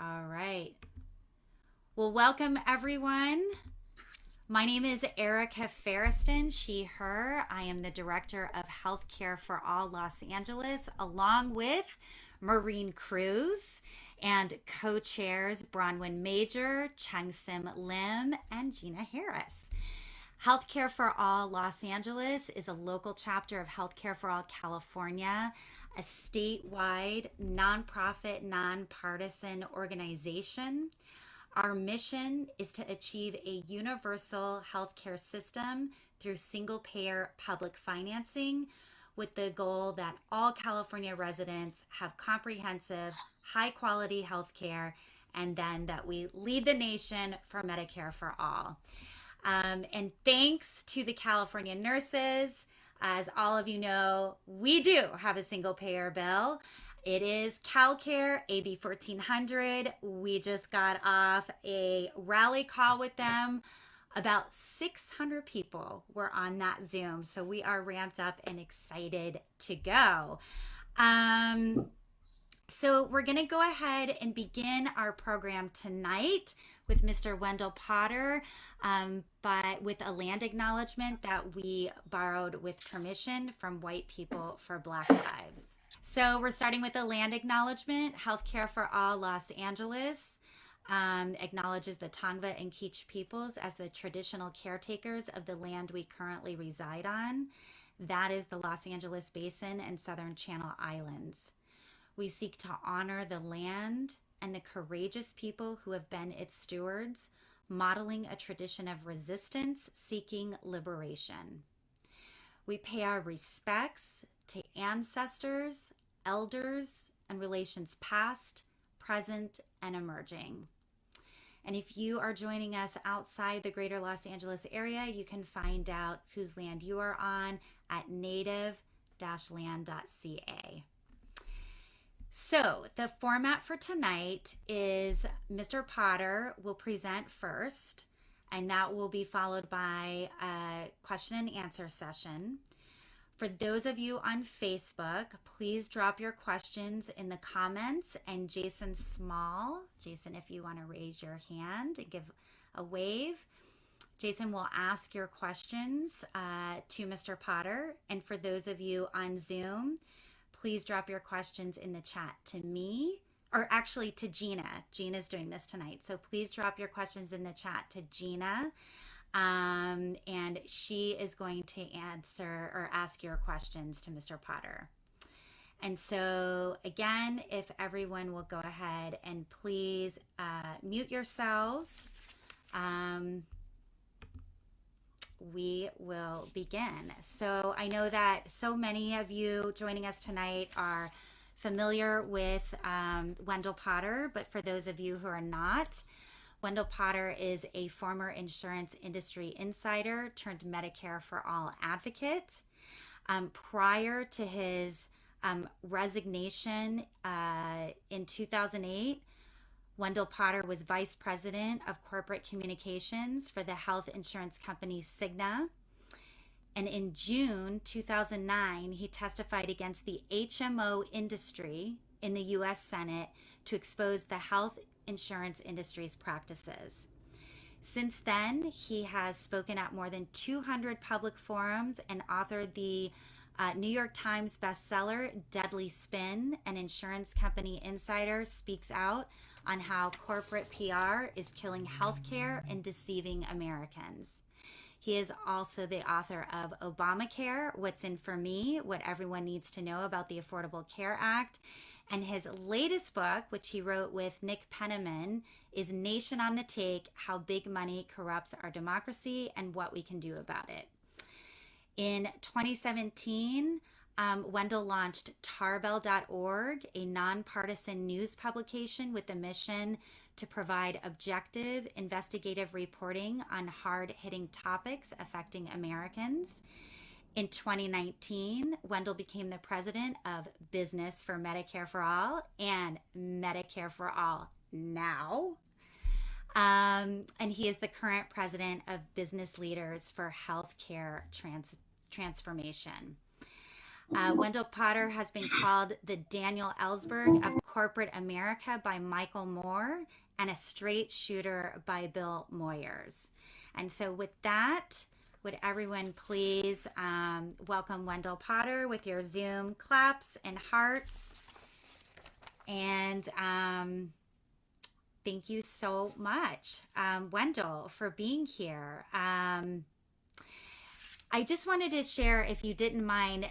All right. Well, welcome everyone. My name is Erica Ferriston, she, her. I am the Director of Healthcare for All Los Angeles, along with Maureen Cruz and co-chairs Bronwyn Major, Chang-Sim Lim, and Gina Harris. Healthcare for All Los Angeles is a local chapter of Healthcare for All California, a statewide, nonprofit, nonpartisan organization. Our mission is to achieve a universal healthcare system through single-payer public financing with the goal that all California residents have comprehensive, high-quality healthcare, and then that we lead the nation for Medicare for all. And thanks to the California nurses, as all of you know, we do have a single-payer bill. It is CalCare AB 1400. We just got off a rally call with them. About 600 people were on that Zoom, so we are ramped up and excited to go. So we're going to go ahead and begin our program tonight with Mr. Wendell Potter, but with a land acknowledgement that we borrowed with permission from White People for Black Lives. So we're starting with a land acknowledgement. Healthcare for All Los Angeles acknowledges the Tongva and Kizh peoples as the traditional caretakers of the land we currently reside on. That is the Los Angeles Basin and Southern Channel Islands. We seek to honor the land and the courageous people who have been its stewards, modeling a tradition of resistance seeking liberation. We pay our respects to ancestors, elders, and relations past, present, and emerging. And if you are joining us outside the greater Los Angeles area, you can find out whose land you are on at native-land.ca. So the format for tonight is Mr. Potter will present first, and that will be followed by a question and answer session. For those of you on Facebook, please drop your questions in the comments, and Jason Small, Jason, if you want to raise your hand and give a wave, Jason will ask your questions to Mr. Potter. And for those of you on Zoom, please drop your questions in the chat to me, or actually to Gina. Gina's doing this tonight. So please drop your questions in the chat to Gina. And she is going to answer or ask your questions to Mr. Potter. And so again, if everyone will go ahead and please mute yourselves, we will begin. So I know that so many of you joining us tonight are familiar with Wendell Potter, but for those of you who are not, Wendell Potter is a former insurance industry insider turned Medicare for All advocate. Prior to his resignation in 2008, Wendell Potter was vice president of corporate communications for the health insurance company Cigna. And in June 2009, he testified against the HMO industry in the U.S. Senate to expose the health insurance industry's practices. Since then, he has spoken at more than 200 public forums and authored the New York Times bestseller, Deadly Spin, An Insurance Company Insider Speaks Out on How Corporate PR is Killing Healthcare and Deceiving Americans. He is also the author of Obamacare, What's in for Me, What Everyone Needs to Know About the Affordable Care Act. And his latest book, which he wrote with Nick Penniman, is Nation on the Take, How Big Money Corrupts Our Democracy and What We Can Do About It. In 2017, Wendell launched tarbell.org, a nonpartisan news publication with the mission to provide objective, investigative reporting on hard-hitting topics affecting Americans. In 2019, Wendell became the president of Business for Medicare for All and Medicare for All Now. And he is the current president of Business Leaders for Healthcare Transformation. Wendell Potter has been called the Daniel Ellsberg of Corporate America by Michael Moore and A Straight Shooter by Bill Moyers. And so with that, would everyone please welcome Wendell Potter with your Zoom claps and hearts. And thank you so much, Wendell, for being here. I just wanted to share, if you didn't mind,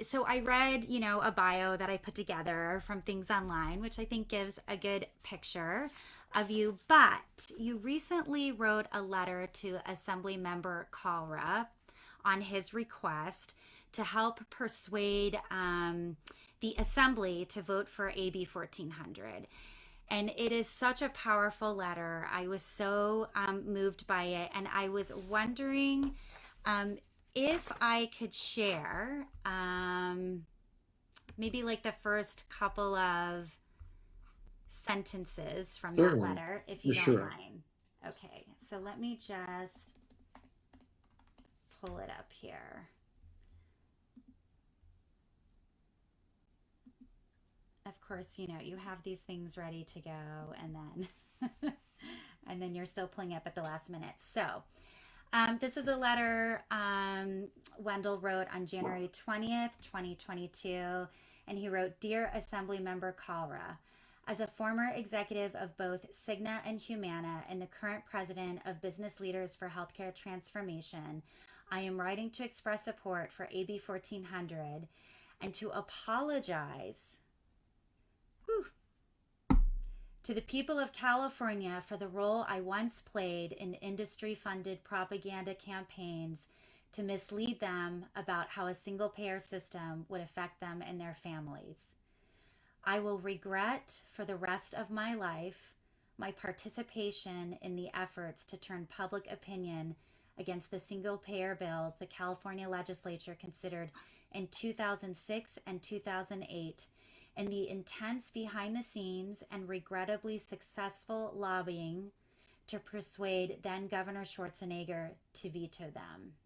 so I read, a bio that I put together from Things Online, which I think gives a good picture of you, but you recently wrote a letter to Assembly Member Kalra on his request to help persuade the Assembly to vote for AB 1400. And it is such a powerful letter. I was so moved by it, and I was wondering if I could share maybe like the first couple of sentences from that letter, if you don't mind. Okay, so let me just pull it up here. Of course, you have these things ready to go, and then and then you're still pulling up at the last minute. So this is a letter Wendell wrote on January 20th, 2022, and he wrote, "Dear Assembly Member Kalra, as a former executive of both Cigna and Humana and the current president of Business Leaders for Healthcare Transformation, I am writing to express support for AB 1400 and to apologize to the people of California for the role I once played in industry-funded propaganda campaigns to mislead them about how a single-payer system would affect them and their families. I will regret for the rest of my life my participation in the efforts to turn public opinion against the single-payer bills the California legislature considered in 2006 and 2008, and the intense behind-the-scenes and regrettably successful lobbying to persuade then Governor Schwarzenegger to veto them.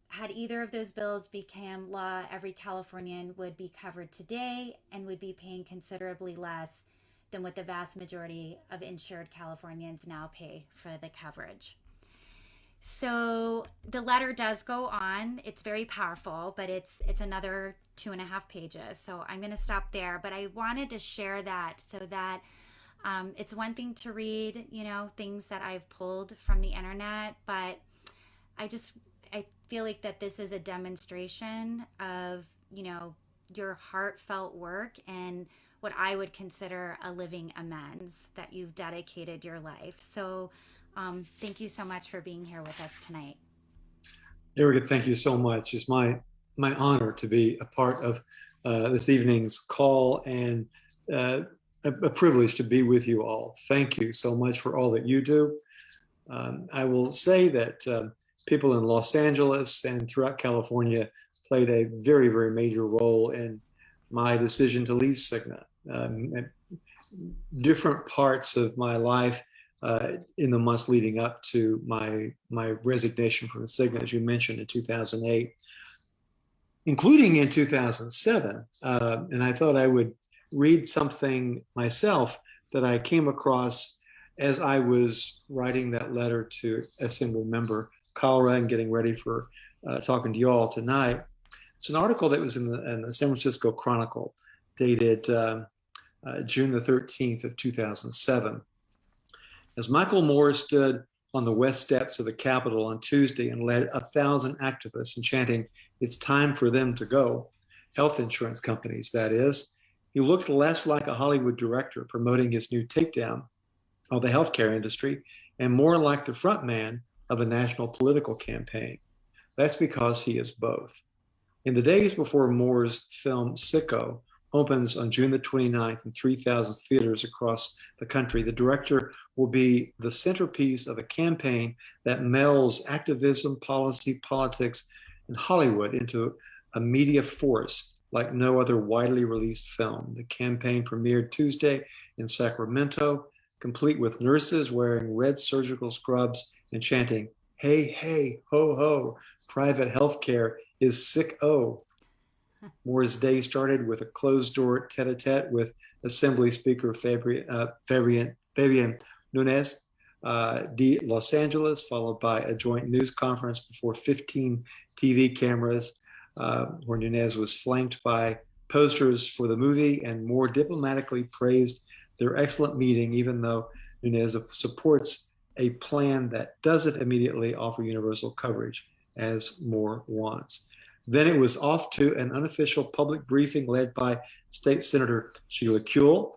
Had either of those bills become law, every Californian would be covered today and would be paying considerably less than what the vast majority of insured Californians now pay for the coverage." So the letter does go on. It's very powerful, but it's another 2.5 pages. So I'm going to stop there. But I wanted to share that so that it's one thing to read, things that I've pulled from the internet, but I feel like that this is a demonstration of, your heartfelt work and what I would consider a living amends that you've dedicated your life. So thank you so much for being here with us tonight. Erica, thank you so much. It's my honor to be a part of this evening's call, and a privilege to be with you all. Thank you so much for all that you do. I will say that people in Los Angeles and throughout California played a very, very major role in my decision to leave Cigna. Different parts of my life in the months leading up to my resignation from Cigna, as you mentioned, in 2008, including in 2007. And I thought I would read something myself that I came across as I was writing that letter to Assembly Member Kalra and getting ready for talking to you all tonight. It's an article that was in the San Francisco Chronicle, dated June the 13th of 2007. As Michael Moore stood on the west steps of the Capitol on Tuesday and led 1,000 activists in chanting, "It's time for them to go," health insurance companies, that is, he looked less like a Hollywood director promoting his new takedown of the healthcare industry and more like the front man of a national political campaign. That's because he is both. In the days before Moore's film Sicko opens on June the 29th in 3,000 theaters across the country, the director will be the centerpiece of a campaign that melds activism, policy, politics, and Hollywood into a media force like no other widely released film. The campaign premiered Tuesday in Sacramento, complete with nurses wearing red surgical scrubs and chanting, "Hey, hey, ho, ho, private healthcare is sick-o." Moore's day started with a closed-door tete-a-tete with Assembly Speaker Fabian Nunes de Los Angeles, followed by a joint news conference before 15 TV cameras, where Nunes was flanked by posters for the movie and Moore diplomatically praised their excellent meeting, even though Nunes supports a plan that doesn't immediately offer universal coverage as Moore wants. Then it was off to an unofficial public briefing led by State Senator Sheila Kuehl,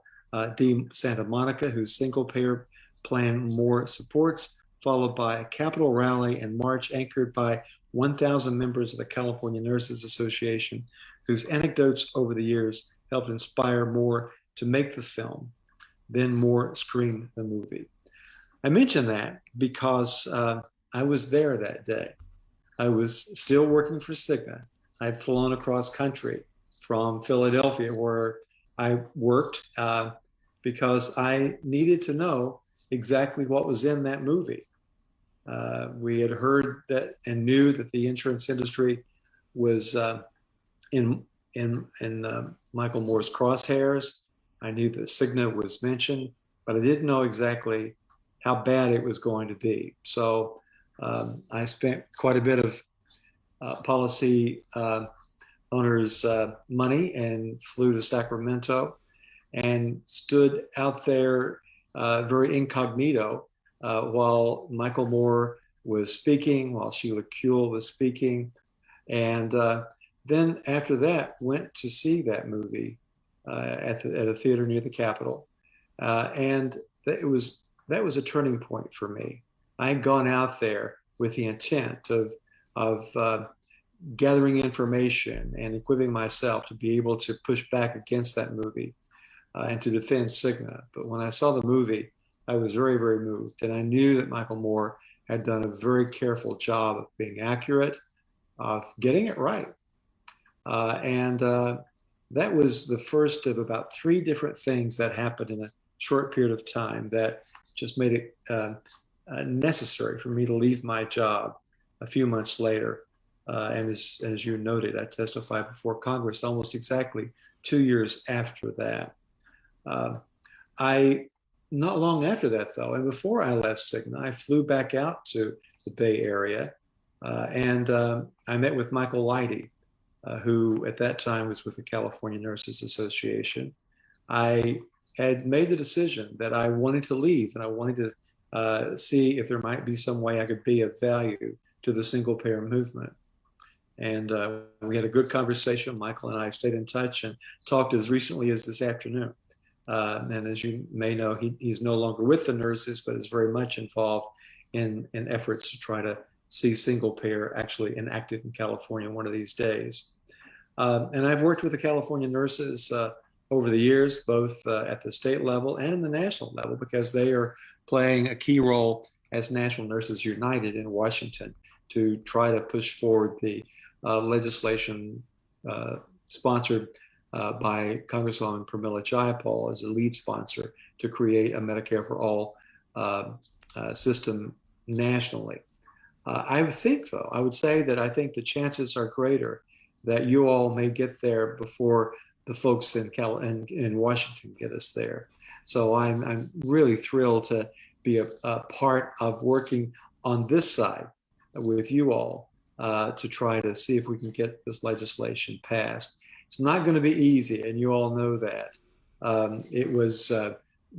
de Santa Monica, whose single-payer plan Moore supports, followed by a Capitol rally and march anchored by 1,000 members of the California Nurses Association, whose anecdotes over the years helped inspire Moore to make the film. Then Moore screened the movie. I mention that because I was there that day. I was still working for Cigna. I'd flown across country from Philadelphia, where I worked, because I needed to know exactly what was in that movie. We had heard that and knew that the insurance industry was in Michael Moore's crosshairs. I knew that Cigna was mentioned, but I didn't know exactly how bad it was going to be. So I spent quite a bit of policy owners' money and flew to Sacramento and stood out there very incognito while Michael Moore was speaking, while Sheila Kuehl was speaking. And then after that, went to see that movie at a theater near the Capitol. And that was a turning point for me. I had gone out there with the intent of gathering information and equipping myself to be able to push back against that movie and to defend Cigna. But when I saw the movie, I was very, very moved. And I knew that Michael Moore had done a very careful job of being accurate, of getting it right. And that was the first of about 3 different things that happened in a short period of time that just made it necessary for me to leave my job a few months later. And as you noted, I testified before Congress almost exactly 2 years after that. Not long after that, though, and before I left Cigna, I flew back out to the Bay Area, and I met with Michael Leidy, who at that time was with the California Nurses Association. I had made the decision that I wanted to leave, and I wanted to see if there might be some way I could be of value to the single-payer movement. And we had a good conversation. Michael and I stayed in touch and talked as recently as this afternoon. And as you may know, he's no longer with the nurses, but is very much involved in efforts to try to see single payer actually enacted in California one of these days. And I've worked with the California nurses over the years, both at the state level and in the national level, because they are playing a key role as National Nurses United in Washington to try to push forward the legislation sponsored by Congresswoman Pramila Jayapal as a lead sponsor to create a Medicare for All system nationally. I would say that I think the chances are greater that you all may get there before the folks in Washington get us there. So I'm really thrilled to be a part of working on this side with you all to try to see if we can get this legislation passed. It's not going to be easy, and you all know that. It was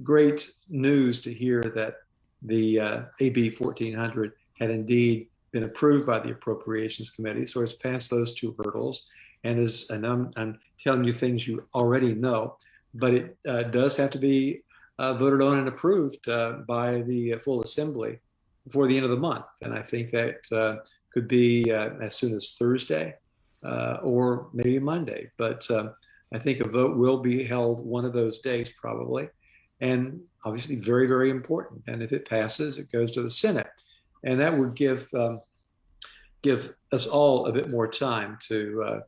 great news to hear that the AB 1400 had indeed been approved by the Appropriations Committee, so it's passed those 2 hurdles. And I'm telling you things you already know, but it does have to be voted on and approved by the full assembly before the end of the month. And I think that could be as soon as Thursday or maybe Monday. But I think a vote will be held one of those days probably. And obviously very, very important. And if it passes, it goes to the Senate. And that would give us all a bit more time to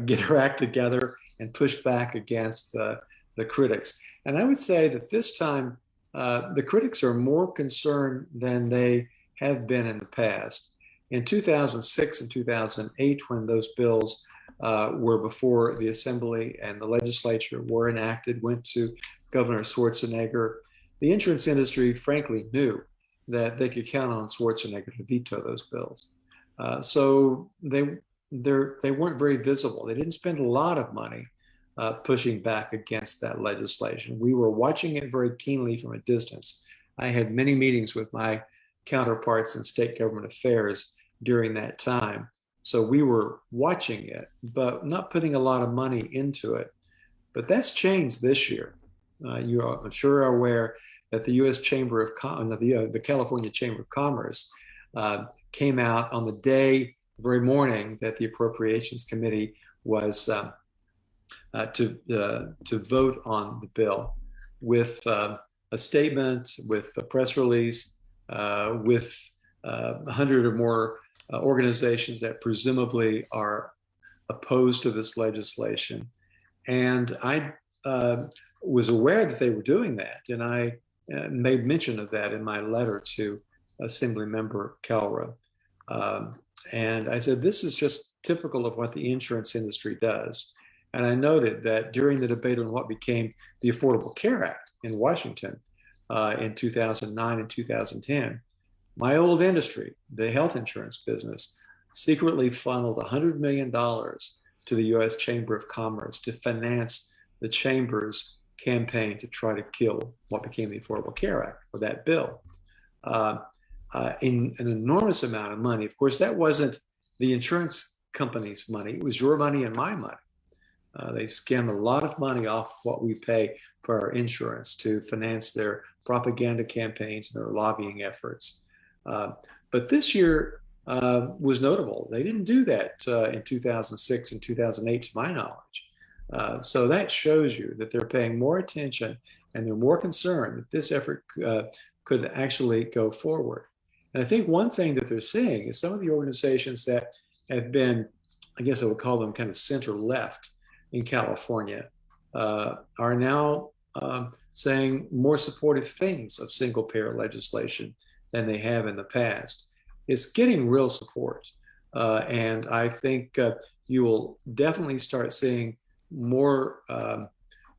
get our act together and push back against the critics. And I would say that this time, the critics are more concerned than they have been in the past. In 2006 and 2008, when those bills were before the Assembly and the legislature were enacted, went to Governor Schwarzenegger. The insurance industry, frankly, knew that they could count on Schwarzenegger to veto those bills. So they weren't very visible. They didn't spend a lot of money pushing back against that legislation. We were watching it very keenly from a distance. I had many meetings with my counterparts in state government affairs during that time. So we were watching it, but not putting a lot of money into it. But that's changed this year. You are, I'm sure, are aware that the U.S. Chamber of the California Chamber of Commerce came out on the day, the very morning that the Appropriations Committee was to vote on the bill, with a statement, with a press release, with 100 or more organizations that presumably are opposed to this legislation. And I was aware that they were doing that, and I made mention of that in my letter to Assembly Member Calra. And I said, this is just typical of what the insurance industry does. And I noted that during the debate on what became the Affordable Care Act in Washington in 2009 and 2010, my old industry, the health insurance business, secretly funneled $100 million to the U.S. Chamber of Commerce to finance the Chamber's campaign to try to kill what became the Affordable Care Act, or that bill. In an enormous amount of money. Of course, that wasn't the insurance company's money. It was your money and my money. They skimmed a lot of money off what we pay for our insurance to finance their propaganda campaigns and their lobbying efforts. But this year was notable. They didn't do that in 2006 and 2008, to my knowledge. So that shows you that they're paying more attention and they're more concerned that this effort could actually go forward. And I think one thing that they're seeing is some of the organizations that have been, I guess I would call them kind of center left in California, are now saying more supportive things of single payer legislation than they have in the past. It's getting real support. And I think you will definitely start seeing more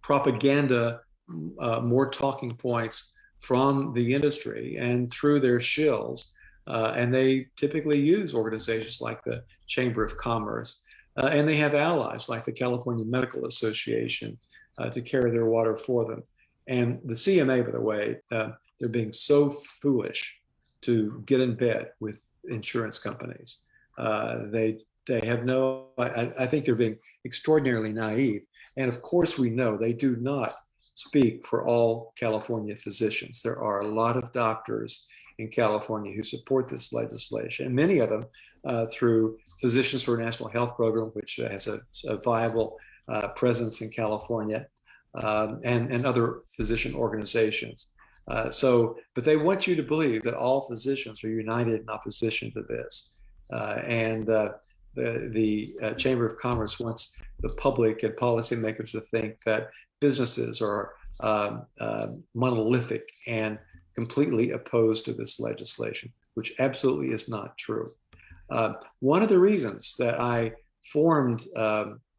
propaganda, more talking points from the industry and through their shills. And they typically use organizations like the Chamber of Commerce. And they have allies like the California Medical Association to carry their water for them. And the CMA, by the way, they're being so foolish to get in bed with insurance companies. They have no, I think they're being extraordinarily naive. And of course, we know they do not speak for all California physicians. There are a lot of doctors in California who support this legislation, and many of them through Physicians for a National Health Program, which has a viable presence in California, and other physician organizations. But they want you to believe that all physicians are united in opposition to this. And the Chamber of Commerce wants the public and policymakers to think that businesses are monolithic and completely opposed to this legislation, which absolutely is not true. One of the reasons that I formed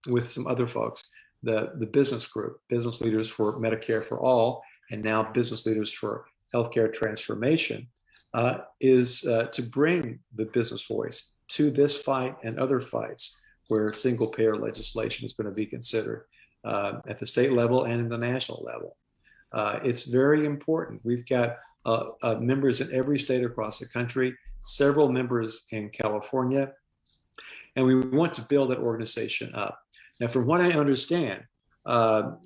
with some other folks, the business group, Business Leaders for Medicare for All, and now Business Leaders for Healthcare Transformation, is to bring the business voice to this fight and other fights where single payer legislation is going to be considered at the state level and in the national level. It's very important. We've got members in every state across the country, several members in California, and we want to build that organization up. Now, from what I understand,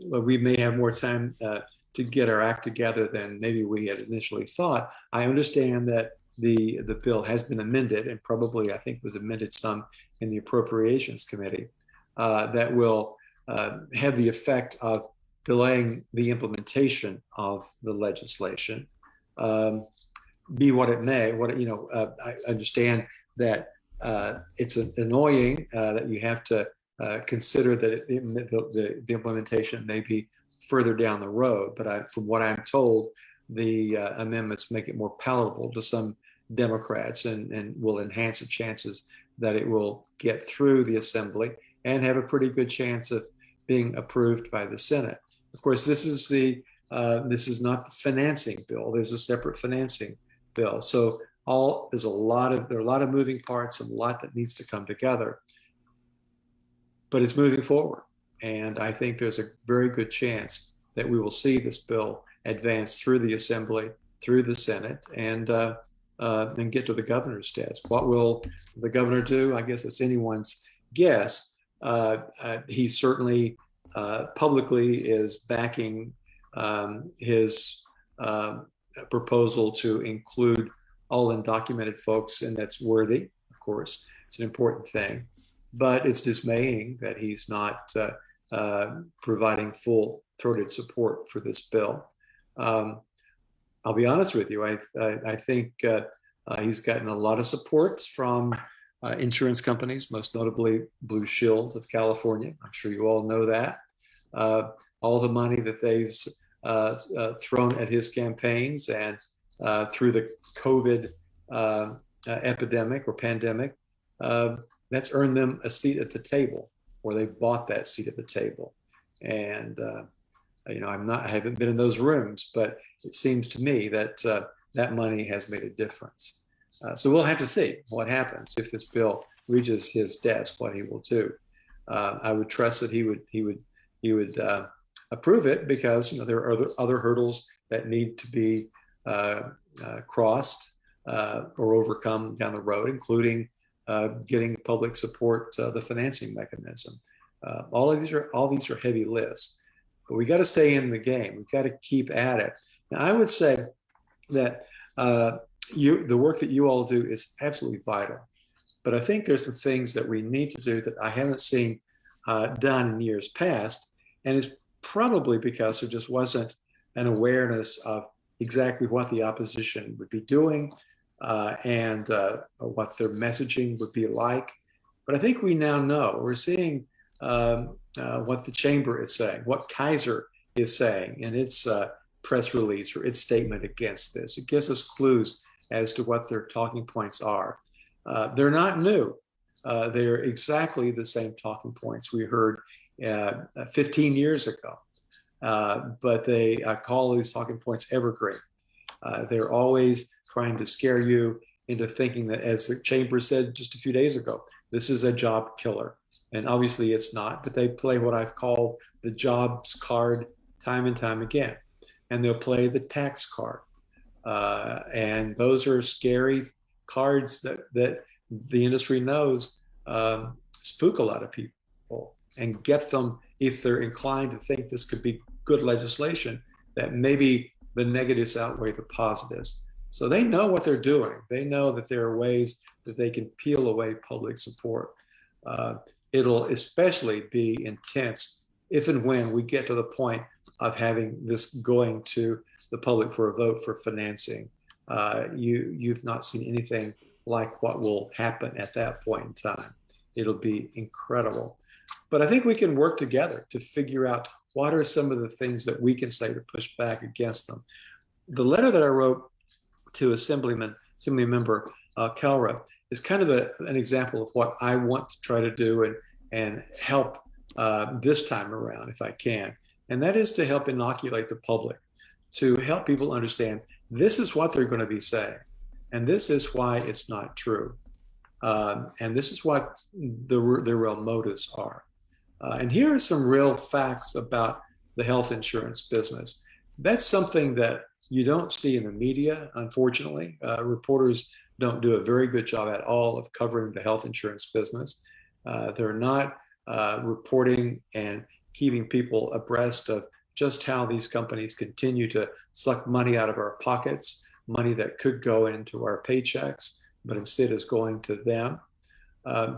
we may have more time to get our act together than maybe we had initially thought. I understand that the bill has been amended, and probably I think was amended some in the Appropriations Committee, that will have the effect of delaying the implementation of the legislation. Be what it may, I understand that it's annoying that you have to consider that the implementation may be further down the road, but from what I'm told, the amendments make it more palatable to some Democrats and will enhance the chances that it will get through the Assembly and have a pretty good chance of being approved by the Senate. Of course, this is not the financing bill. There's a separate financing bill. So there are a lot of moving parts and a lot that needs to come together. But it's moving forward. And I think there's a very good chance that we will see this bill advance through the Assembly, through the Senate, and get to the governor's desk. What will the governor do? I guess it's anyone's guess. He certainly publicly is backing his proposal to include all undocumented folks, and that's worthy, of course. It's an important thing. But it's dismaying that he's not providing full-throated support for this bill. I'll be honest with you. I think he's gotten a lot of support from insurance companies, most notably Blue Shield of California. I'm sure you all know that. All the money that they've thrown at his campaigns and through the COVID epidemic or pandemic, that's earned them a seat at the table, or they bought that seat at the table. And I haven't been in those rooms, but it seems to me that that money has made a difference. So we'll have to see what happens if this bill reaches his desk, what he will do. I would trust that he would approve it, because there are other hurdles that need to be crossed or overcome down the road, including getting public support, the financing mechanism. All these are heavy lifts, but we got to stay in the game. We've got to keep at it. Now, I would say that the work that you all do is absolutely vital, but I think there's some things that we need to do that I haven't seen done in years past, and it's probably because there just wasn't an awareness of exactly what the opposition would be doing and what their messaging would be like. But I think we now know. We're seeing what the chamber is saying, what Kaiser is saying in its press release or its statement against this. It gives us clues as to what their talking points are. They're not new. They're exactly the same talking points we heard 15 years ago. But they call these talking points evergreen. They're always trying to scare you into thinking that, as the chamber said just a few days ago, this is a job killer. And obviously it's not, but they play what I've called the jobs card time and time again. And they'll play the tax card. And those are scary cards that the industry knows spook a lot of people and get them, if they're inclined to think this could be good legislation, that maybe the negatives outweigh the positives. So they know what they're doing. They know that there are ways that they can peel away public support. It'll especially be intense if and when we get to the point of having this going to the public for a vote for financing. You've not seen anything like what will happen at that point in time. It'll be incredible. But I think we can work together to figure out what are some of the things that we can say to push back against them. The letter that I wrote to Assembly Member Calra is kind of an example of what I want to try to do and help this time around, if I can. And that is to help inoculate the public, to help people understand this is what they're going to be saying, and this is why it's not true. And this is what their real motives are. And here are some real facts about the health insurance business. That's something that you don't see in the media, unfortunately. Reporters don't do a very good job at all of covering the health insurance business. They're not reporting and keeping people abreast of just how these companies continue to suck money out of our pockets, money that could go into our paychecks, but instead is going to them.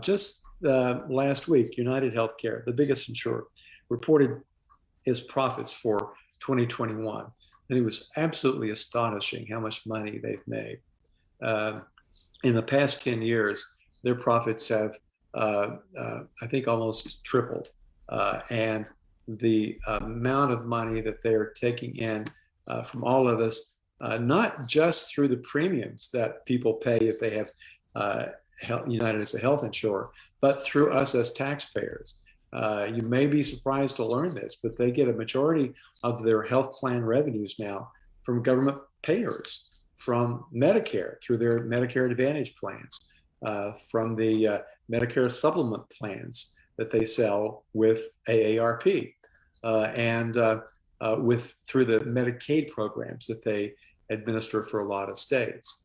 Just last week, United Healthcare, the biggest insurer, reported its profits for 2021. And it was absolutely astonishing how much money they've made. In the past 10 years, their profits have, I think, almost tripled. And the amount of money that they're taking in from all of us, not just through the premiums that people pay if they have United as a health insurer, but through us as taxpayers. You may be surprised to learn this, but they get a majority of their health plan revenues now from government payers, from Medicare through their Medicare Advantage plans, from the Medicare supplement plans that they sell with AARP, and through the Medicaid programs that they administer for a lot of states.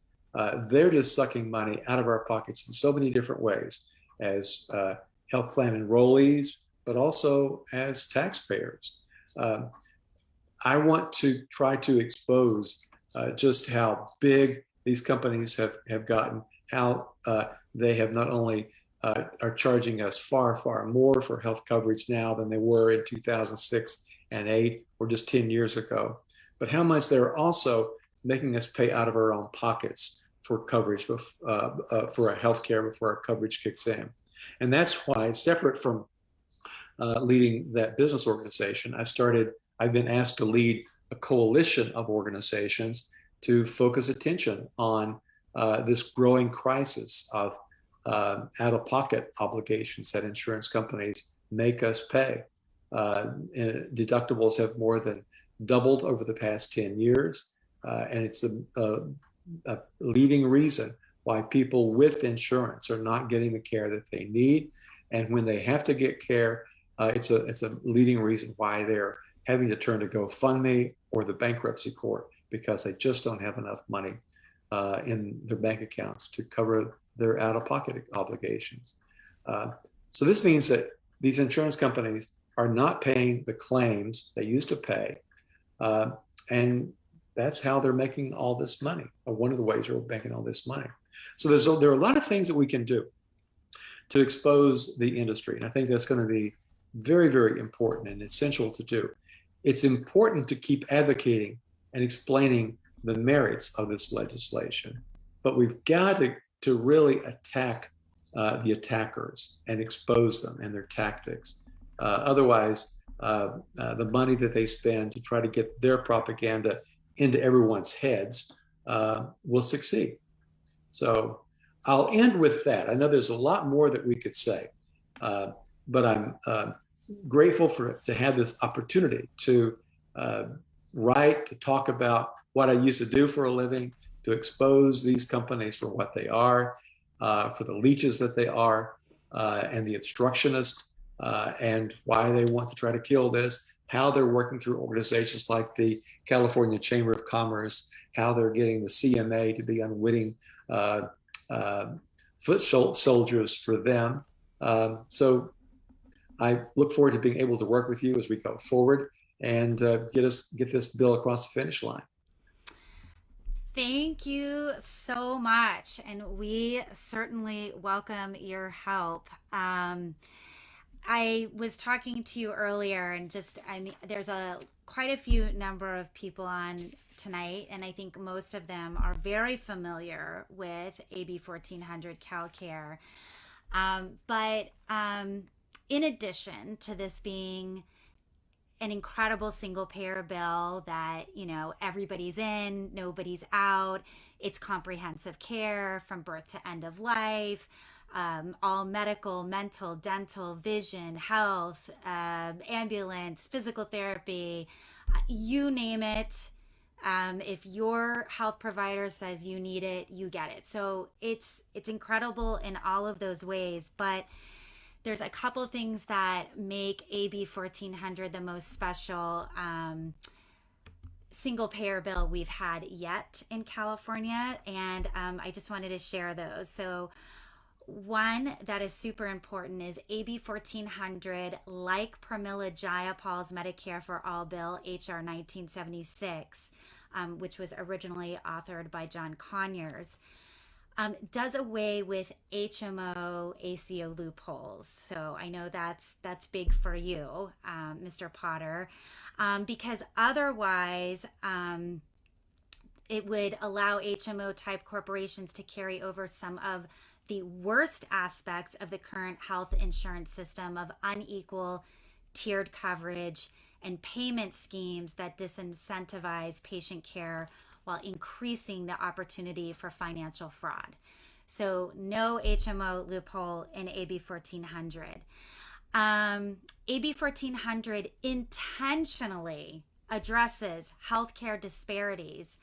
They're just sucking money out of our pockets in so many different ways, as health plan enrollees, but also as taxpayers. I want to try to expose just how big these companies have gotten, how they have not only are charging us far, far more for health coverage now than they were in 2006 and 8 or just 10 years ago, but how much they're also making us pay out of our own pockets for coverage, for our health care before our coverage kicks in. And that's why, separate from leading that business organization, I've been asked to lead a coalition of organizations to focus attention on this growing crisis of out-of-pocket obligations that insurance companies make us pay. Deductibles have more than doubled over the past 10 years, and it's a leading reason why people with insurance are not getting the care that they need. And when they have to get care, it's a leading reason why they're having to turn to GoFundMe or the bankruptcy court, because they just don't have enough money in their bank accounts to cover their out-of-pocket obligations. So this means that these insurance companies are not paying the claims they used to pay, and that's how they're making all this money, or one of the ways they're making all this money. So there are a lot of things that we can do to expose the industry, and I think that's going to be very, very important and essential to do. It's important to keep advocating and explaining the merits of this legislation, but we've got to really attack the attackers and expose them and their tactics. Otherwise, the money that they spend to try to get their propaganda into everyone's heads will succeed. So I'll end with that. I know there's a lot more that we could say, but I'm grateful to have this opportunity to write, to talk about what I used to do for a living, to expose these companies for what they are, for the leeches that they are, and the obstructionists, and why they want to try to kill this, how they're working through organizations like the California Chamber of Commerce, how they're getting the CMA to be unwitting foot soldiers for them. So I look forward to being able to work with you as we go forward and get this bill across the finish line. Thank you so much, and we certainly welcome your help. I was talking to you earlier, and there's quite a few number of people on tonight, and I think most of them are very familiar with AB 1400 CalCare. But in addition to this being an incredible single payer bill that, everybody's in, nobody's out, it's comprehensive care from birth to end of life, all medical, mental, dental, vision, health, ambulance, physical therapy, you name it. If your health provider says you need it, you get it. So it's incredible in all of those ways, but there's a couple things that make AB 1400 the most special single payer bill we've had yet in California, and I just wanted to share those. So one that is super important is AB 1400, like Pramila Jayapal's Medicare for All bill, HR 1976, which was originally authored by John Conyers, does away with HMO ACO loopholes. So I know that's big for you, Mr. Potter, because otherwise it would allow HMO type corporations to carry over some of the worst aspects of the current health insurance system of unequal tiered coverage and payment schemes that disincentivize patient care while increasing the opportunity for financial fraud. So no HMO loophole in AB 1400. AB 1400 intentionally addresses healthcare disparities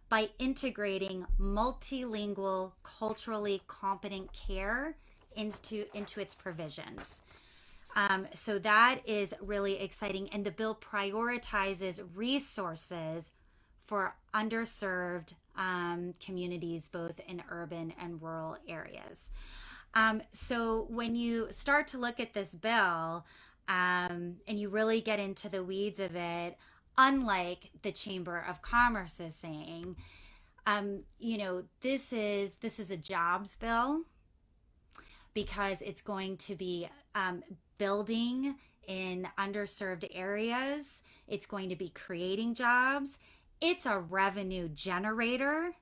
by integrating multilingual, culturally competent care into its provisions. So that is really exciting. And the bill prioritizes resources for underserved communities, both in urban and rural areas. So when you start to look at this bill and you really get into the weeds of it, unlike the Chamber of Commerce is saying, this is a jobs bill because it's going to be building in underserved areas. It's going to be creating jobs. It's a revenue generator.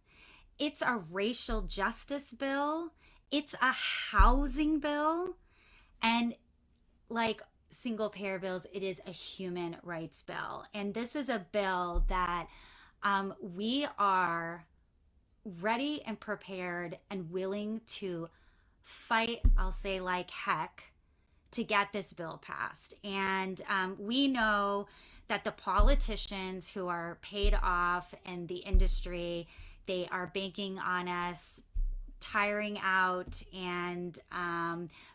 It's a racial justice bill. It's a housing bill. And like single payer bills, it is a human rights bill. And this is a bill that we are ready and prepared and willing to fight, I'll say like heck, to get this bill passed. And we know that the politicians who are paid off in the industry, they are banking on us tiring out, and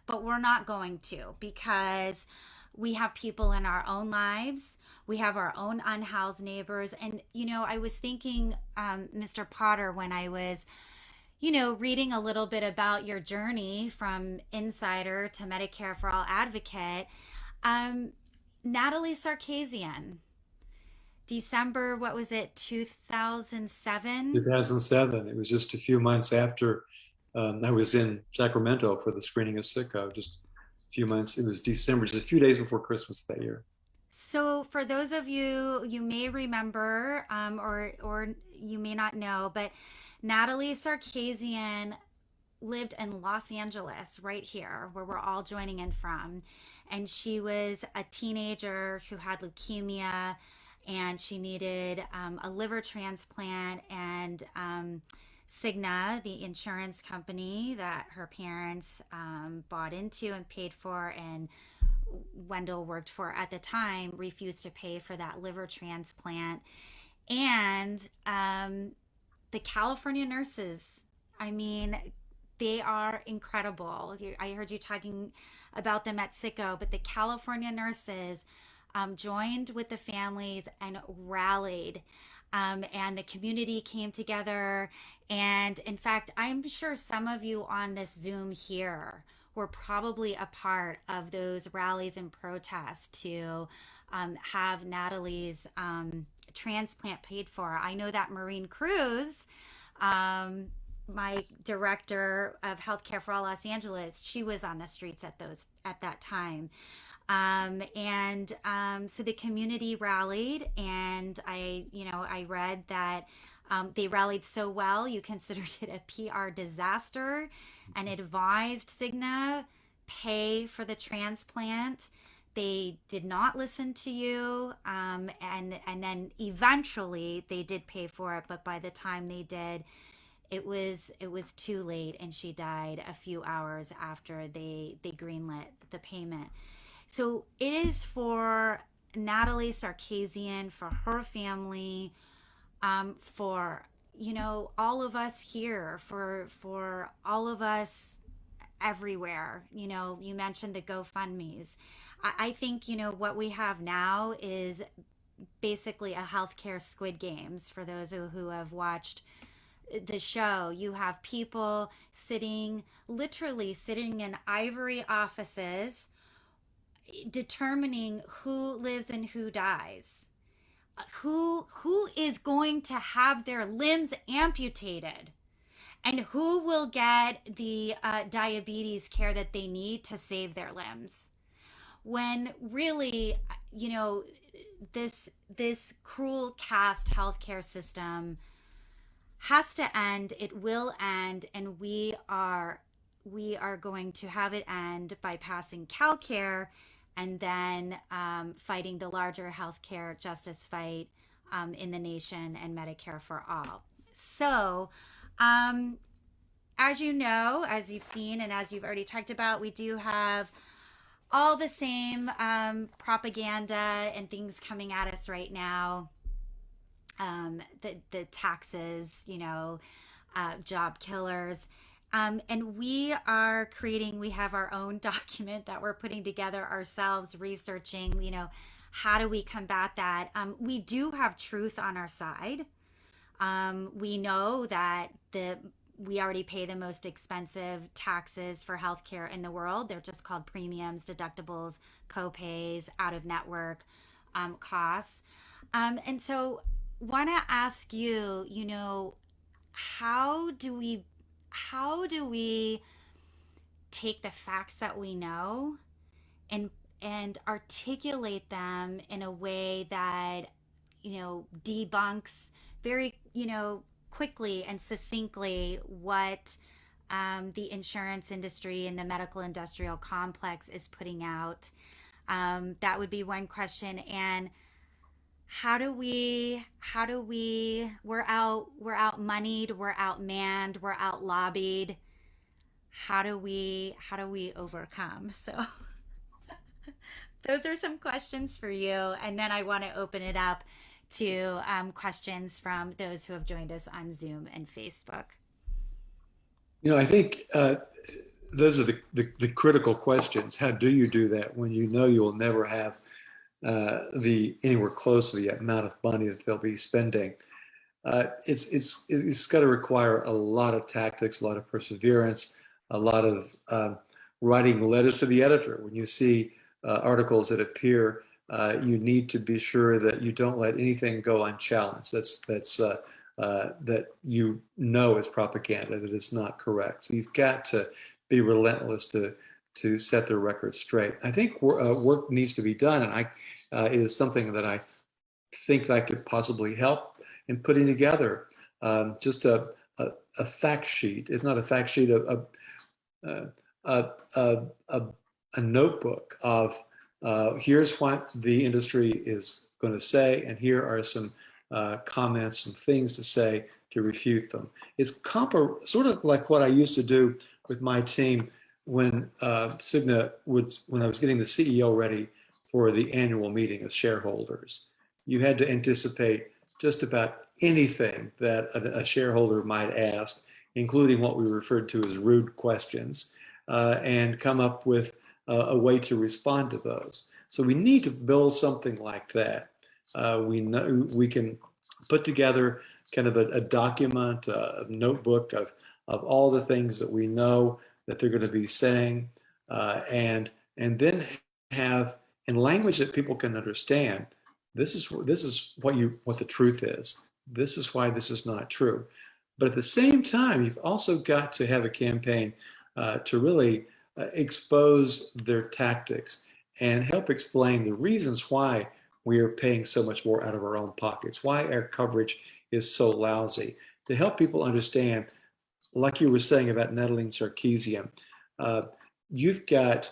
but we're not going to, because we have people in our own lives. We have our own unhoused neighbors. And I was thinking, Mr. Potter, when I was reading a little bit about your journey from insider to Medicare for All advocate, Natalie Sarkeesian, December, what was it, 2007? 2007. It was just a few months after I was in Sacramento for the screening of Sicko, just a few months. It was December, just a few days before Christmas that year. So for those of you may remember, or you may not know, but Natalie Sarkeesian lived in Los Angeles, right here, where we're all joining in from. And she was a teenager who had leukemia, and she needed a liver transplant. And Cigna, the insurance company that her parents bought into and paid for, and Wendell worked for at the time, refused to pay for that liver transplant. And the California nurses, I mean, they are incredible. I heard you talking about them at Sicko, but the California nurses joined with the families and rallied, and the community came together. And in fact, I'm sure some of you on this Zoom here were probably a part of those rallies and protests to have Natalie's transplant paid for. I know that Maureen Cruz, my director of Healthcare for All Los Angeles, she was on the streets at that time. So the community rallied, and I read that they rallied so well, you considered it a PR disaster, and advised Cigna pay for the transplant. They did not listen to you, and then eventually they did pay for it, but by the time they did, it was too late, and she died a few hours after they greenlit the payment. So it is for Natalie Sarkeesian, for her family, for all of us here, for all of us everywhere. You mentioned the GoFundMe's. I think what we have now is basically a healthcare Squid Games. For those who have watched the show, you have people literally sitting in ivory offices, determining who lives and who dies, who is going to have their limbs amputated, and who will get the diabetes care that they need to save their limbs. When really, this cruel caste healthcare system has to end. It will end, and we are going to have it end by passing CalCare, and then fighting the larger healthcare justice fight in the nation, and Medicare for all. So as you know, as you've seen, and as you've already talked about, we do have all the same propaganda and things coming at us right now. The taxes, job killers. And we have our own document that we're putting together ourselves, researching, how do we combat that? We do have truth on our side. We know that we already pay the most expensive taxes for healthcare in the world. They're just called premiums, deductibles, co-pays, out-of-network costs. And so want to ask you, how do we take the facts that we know and articulate them in a way that debunks very quickly and succinctly what the insurance industry and the medical industrial complex is putting out? That would be one question. And how do we we're out-moneyed, we're out-manned, we're out-lobbied. How do we overcome? So those are some questions for you. And then I want to open it up to questions from those who have joined us on Zoom and Facebook. I think those are the critical questions. How do you do that when you'll never have anywhere close to the amount of money that they'll be spending? It's got to require a lot of tactics, a lot of perseverance, a lot of writing letters to the editor. When you see articles that appear, you need to be sure that you don't let anything go unchallenged. That is propaganda, that is not correct. So you've got to be relentless to set the record straight. I think work needs to be done, and it is something that I think I could possibly help in putting together just a fact sheet. If not a fact sheet, a notebook of here's what the industry is going to say, and here are some comments, some things to say to refute them. It's sort of like what I used to do with my team when Cigna when I was getting the CEO ready for the annual meeting of shareholders. You had to anticipate just about anything that a shareholder might ask, including what we referred to as rude questions, and come up with a way to respond to those. So we need to build something like that. We can put together kind of a document, a notebook of all the things that we know that they're going to be saying, and then have in language that people can understand. This is what the truth is. This is why this is not true. But at the same time, you've also got to have a campaign to really expose their tactics and help explain the reasons why we are paying so much more out of our own pockets, why our coverage is so lousy, to help people understand, like you were saying about Natalie Sarkeesian, you've got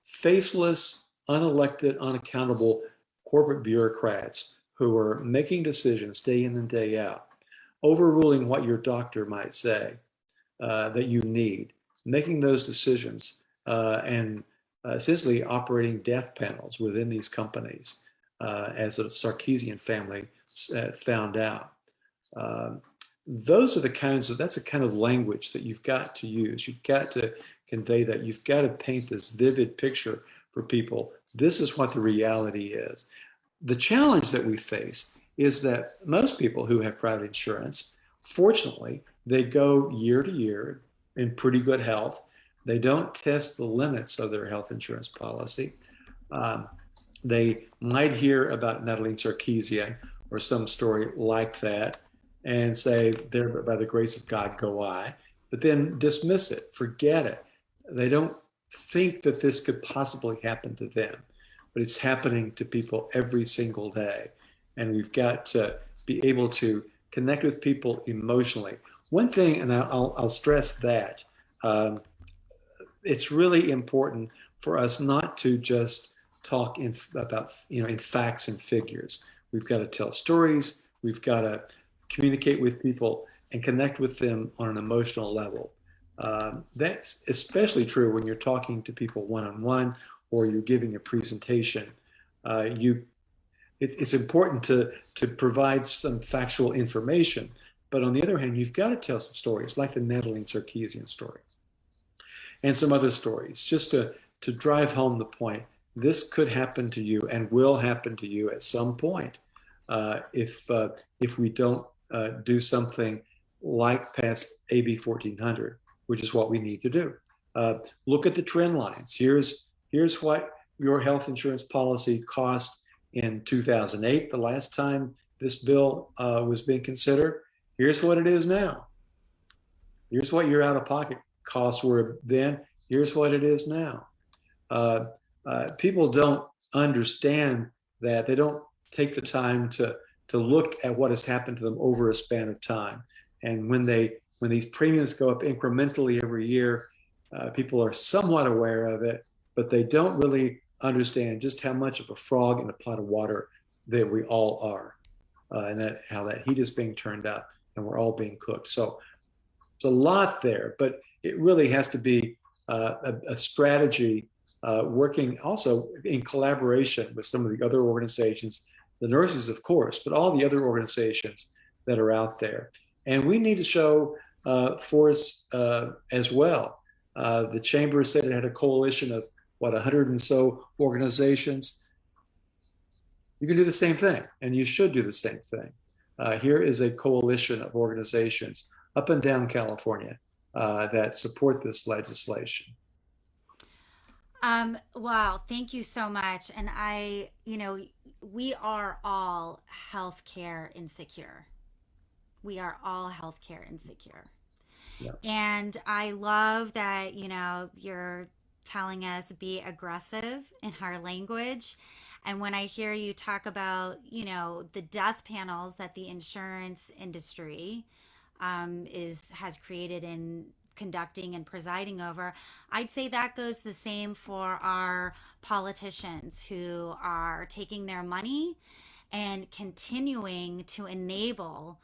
faceless, unelected, unaccountable corporate bureaucrats who are making decisions day in and day out, overruling what your doctor might say that you need, making those decisions and essentially operating death panels within these companies, as the Sarkeesian family found out. That's the kind of language that you've got to use. You've got to convey that. You've got to paint this vivid picture for people. This is what the reality is. The challenge that we face is that most people who have private insurance, fortunately, they go year to year in pretty good health. They don't test the limits of their health insurance policy. They might hear about Natalie Sarkeesian or some story like that and say, there, by the grace of God, go I, but then dismiss it, forget it. They don't think that this could possibly happen to them, but it's happening to people every single day. And we've got to be able to connect with people emotionally. One thing, and I'll stress that, it's really important for us not to just talk in facts and figures. We've got to tell stories. We've got to communicate with people and connect with them on an emotional level. That's especially true when you're talking to people one-on-one or you're giving a presentation. It's important to provide some factual information, but on the other hand, you've got to tell some stories, like the Natalie Sarkeesian story, and some other stories, just to drive home the point. This could happen to you and will happen to you at some point if we don't do something like pass AB 1400, which is what we need to do. Look at the trend lines. Here's what your health insurance policy cost in 2008, the last time this bill was being considered. Here's what it is now. Here's what your out-of-pocket costs were then. Here's what it is now. People don't understand that. They don't take the time to look at what has happened to them over a span of time. And when these premiums go up incrementally every year, people are somewhat aware of it, but they don't really understand just how much of a frog in a pot of water that we all are, and how that heat is being turned up and we're all being cooked. So it's a lot there, but it really has to be a strategy working also in collaboration with some of the other organizations, the nurses, of course, but all the other organizations that are out there. And we need to show force as well. The chamber said it had a coalition of 100 and so organizations. You can do the same thing, and you should do the same thing. Here is a coalition of organizations up and down California that support this legislation. Wow, thank you so much. And we are all healthcare insecure. We are all healthcare insecure. Yeah. And I love that, you're telling us be aggressive in our language. And when I hear you talk about, the death panels that the insurance industry has created in conducting and presiding over, I'd say that goes the same for our politicians who are taking their money and continuing to enable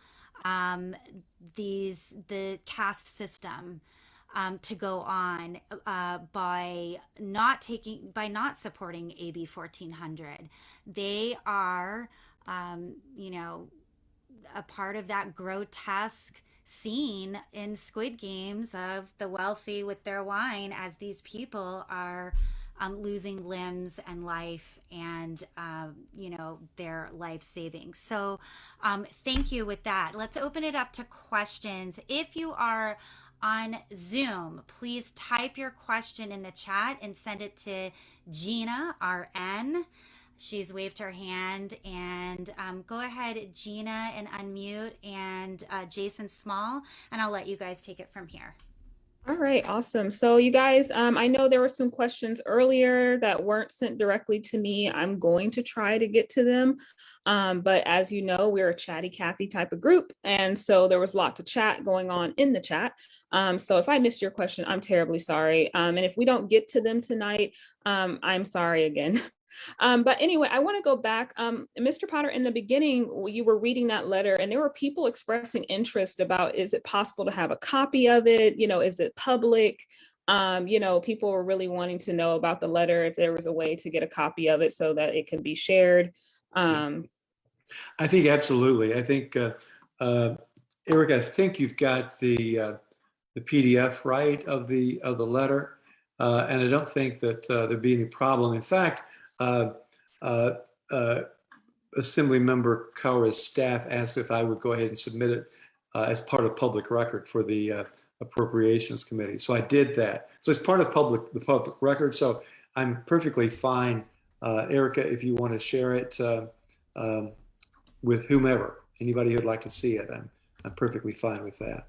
the caste system to go on by not supporting AB 1400. They are, a part of that grotesque scene in Squid Games of the wealthy with their wine as these people are losing limbs and life and, their life savings. So thank you with that. Let's open it up to questions. If you are on Zoom, please type your question in the chat and send it to Gina, RN. She's waved her hand, and go ahead, Gina, and unmute, and Jason Small, and I'll let you guys take it from here. All right, awesome. So you guys, I know there were some questions earlier that weren't sent directly to me. I'm going to try to get to them. But as you know, we're a chatty Cathy type of group. And so there was lots of chat going on in the chat. So if I missed your question, I'm terribly sorry. And if we don't get to them tonight, I'm sorry again. But anyway, I want to go back. Mr. Potter, in the beginning, you were reading that letter and there were people expressing interest about, is it possible to have a copy of it? Is it public? People were really wanting to know about the letter, if there was a way to get a copy of it so that it can be shared. I think absolutely. I think, Eric, I think you've got the PDF, right, of the letter. And I don't think that there'd be any problem. In fact, Assemblymember Kaura's staff asked if I would go ahead and submit it as part of public record for the Appropriations Committee. So I did that. So it's part of the public record. So I'm perfectly fine, Erica, if you want to share it with whomever, anybody who'd like to see it. I'm perfectly fine with that.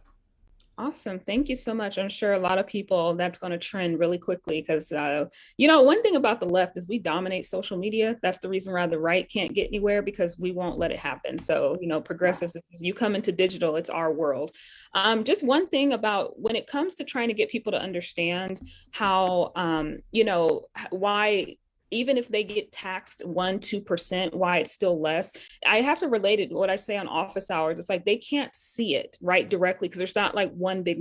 Awesome. Thank you so much. I'm sure a lot of people, that's going to trend really quickly because, one thing about the left is we dominate social media. That's the reason why the right can't get anywhere, because we won't let it happen. So, progressives, you come into digital, it's our world. Just one thing about when it comes to trying to get people to understand how, why even if they get taxed 1-2%, why it's still less. I have to relate it to what I say on office hours. It's like they can't see it right directly because there's not like one big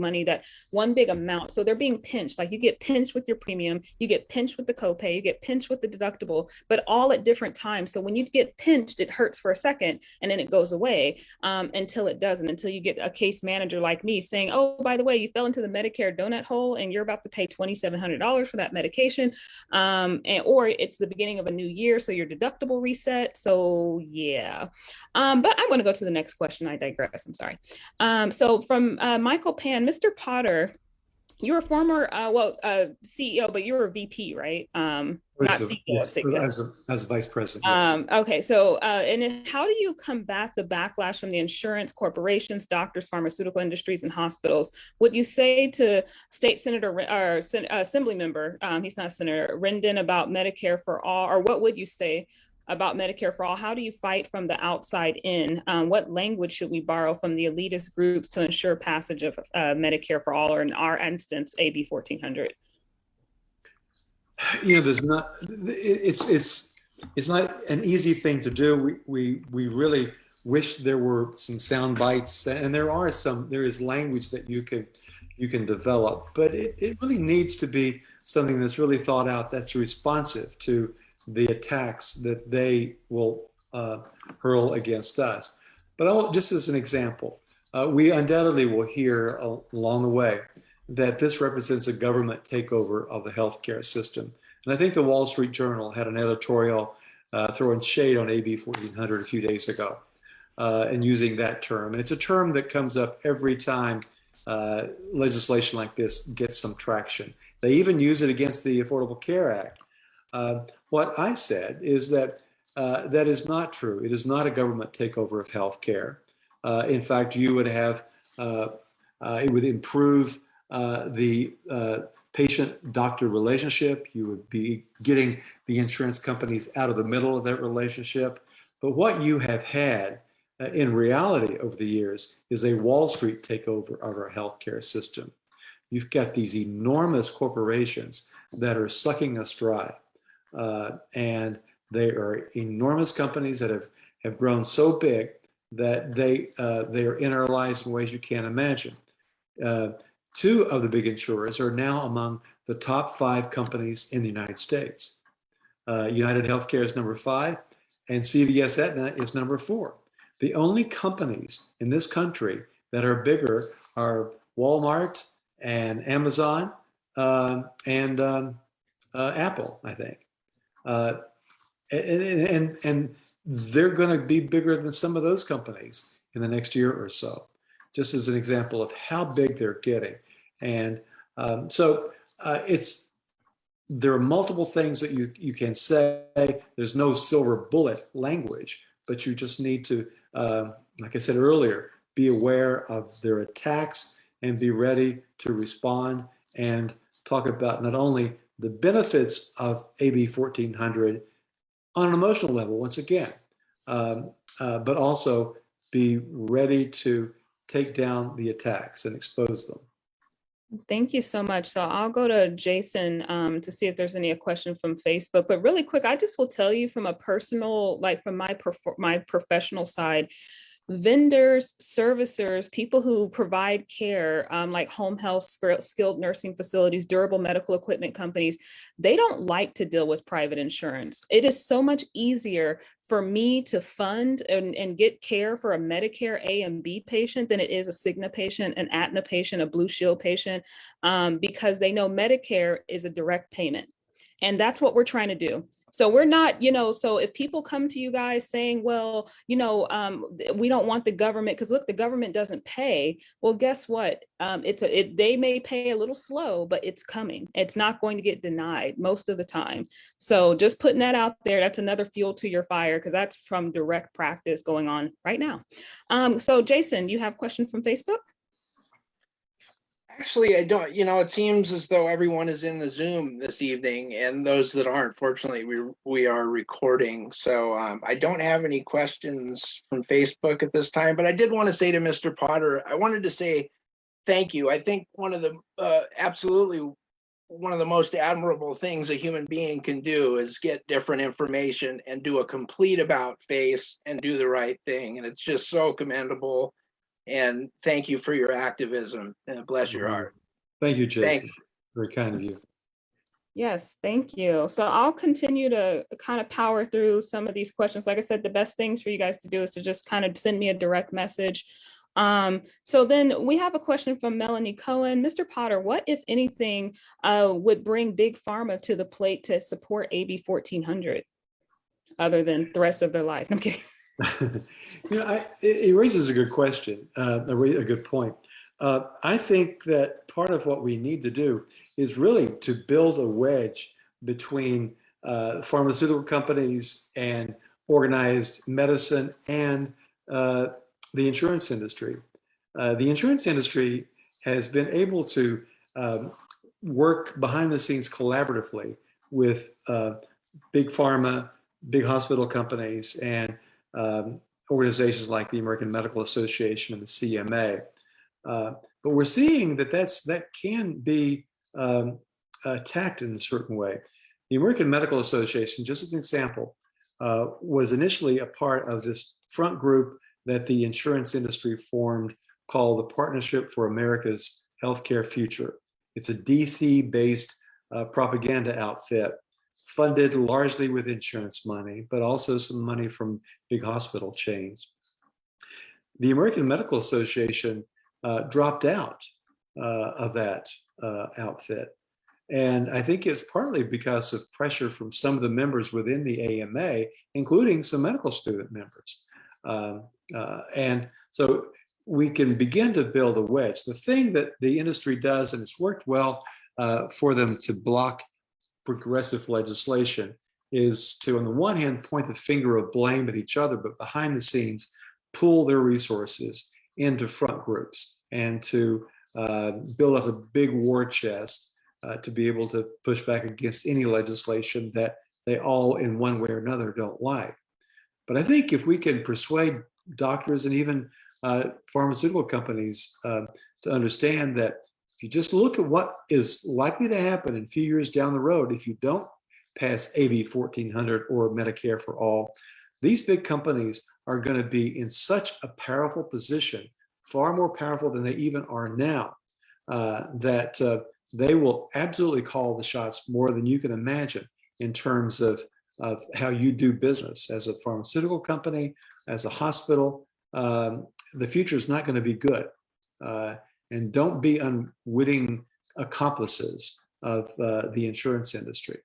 amount. So they're being pinched. Like you get pinched with your premium, you get pinched with the copay, you get pinched with the deductible, but all at different times. So when you get pinched, it hurts for a second and then it goes away until it doesn't, until you get a case manager like me saying, oh, by the way, you fell into the Medicare donut hole and you're about to pay $2,700 for that medication. Or it's the beginning of a new year, so your deductible reset. So yeah, but I'm going to go to the next question. I digress. I'm sorry. So from Michael Pan, Mr. Potter, you're a former CEO, but you're a VP, right? Not CEO. Yes, as a vice president. Yes. Okay, so and how do you combat the backlash from the insurance corporations, doctors, pharmaceutical industries, and hospitals? Would you say to State Senator or Assembly Member, he's not Senator, Rendon, about Medicare for all, or what would you say about Medicare for all? How do you fight from the outside in? What language should we borrow from the elitist groups to ensure passage of Medicare for all, or in our instance, AB 1400? You know, there's not. It's not an easy thing to do. We really wish there were some sound bites, and there is language that you can develop, but it really needs to be something that's really thought out, that's responsive to the attacks that they will hurl against us. But just as an example, we undoubtedly will hear along the way that this represents a government takeover of the healthcare system. And I think the Wall Street Journal had an editorial throwing shade on AB 1400 a few days ago and using that term. And it's a term that comes up every time legislation like this gets some traction. They even use it against the Affordable Care Act. What I said is that that is not true. It is not a government takeover of healthcare. In fact, you would have, it would improve the patient-doctor relationship. You would be getting the insurance companies out of the middle of that relationship. But what you have had in reality over the years is a Wall Street takeover of our healthcare system. You've got these enormous corporations that are sucking us dry. And they are enormous companies that have grown so big that they are in our lives in ways you can't imagine. Two of the big insurers are now among the top 5 companies in the United States. United Healthcare is number 5, and CVS Aetna is number 4. The only companies in this country that are bigger are Walmart and Amazon and Apple, I think. And they're going to be bigger than some of those companies in the next year or so, just as an example of how big they're getting. And so there are multiple things that you can say. There's no silver bullet language, but you just need to, like I said earlier, be aware of their attacks and be ready to respond and talk about not only the benefits of AB 1400 on an emotional level, once again, but also be ready to take down the attacks and expose them. Thank you so much. So I'll go to Jason to see if there's any question from Facebook. But really quick, I just will tell you from a personal, like from my professional side, vendors, servicers, people who provide care, like home health, skilled nursing facilities, durable medical equipment companies, they don't like to deal with private insurance. It is so much easier for me to fund and get care for a Medicare A and B patient than it is a Cigna patient, an Aetna patient, a Blue Shield patient, because they know Medicare is a direct payment. And that's what we're trying to do. So we're not, so if people come to you guys saying, well, we don't want the government, because look, the government doesn't pay. Well, guess what? They may pay a little slow, but it's coming. It's not going to get denied most of the time. So just putting that out there, that's another fuel to your fire, because that's from direct practice going on right now. So Jason, you have a question from Facebook? Actually, I don't. It seems as though everyone is in the Zoom this evening, and those that aren't, fortunately, we are recording. So I don't have any questions from Facebook at this time, but I did want to say to Mr. Potter, I wanted to say thank you. I think one of the absolutely one of the most admirable things a human being can do is get different information and do a complete about face and do the right thing. And it's just so commendable. And thank you for your activism, and bless your heart. Thank you, Jason. Thanks. Very kind of you. Yes, thank you. So I'll continue to kind of power through some of these questions. Like I said, the best things for you guys to do is to just kind of send me a direct message. So then we have a question from Melanie Cohen. Mr. Potter, what, if anything, would bring Big Pharma to the plate to support AB 1400, other than the rest of their life? I'm kidding. It raises a good question, a good point. I think that part of what we need to do is really to build a wedge between pharmaceutical companies and organized medicine and the insurance industry. The insurance industry has been able to work behind the scenes collaboratively with big pharma, big hospital companies, and organizations like the American Medical Association and the CMA. But we're seeing that can be attacked in a certain way. The American Medical Association, just as an example, was initially a part of this front group that the insurance industry formed called the Partnership for America's Healthcare Future. It's a DC-based propaganda outfit funded largely with insurance money, but also some money from big hospital chains. The American Medical Association dropped out of that outfit. And I think it's partly because of pressure from some of the members within the AMA, including some medical student members. And so we can begin to build a wedge. The thing that the industry does, and it's worked well for them to block progressive legislation, is to, on the one hand, point the finger of blame at each other, but behind the scenes, pool their resources into front groups and to build up a big war chest to be able to push back against any legislation that they all, in one way or another, don't like. But I think if we can persuade doctors and even pharmaceutical companies to understand that if you just look at what is likely to happen in a few years down the road, if you don't pass AB 1400 or Medicare for all, these big companies are going to be in such a powerful position, far more powerful than they even are now, that they will absolutely call the shots more than you can imagine in terms of how you do business as a pharmaceutical company, as a hospital. The future is not going to be good. And don't be unwitting accomplices of the insurance industry.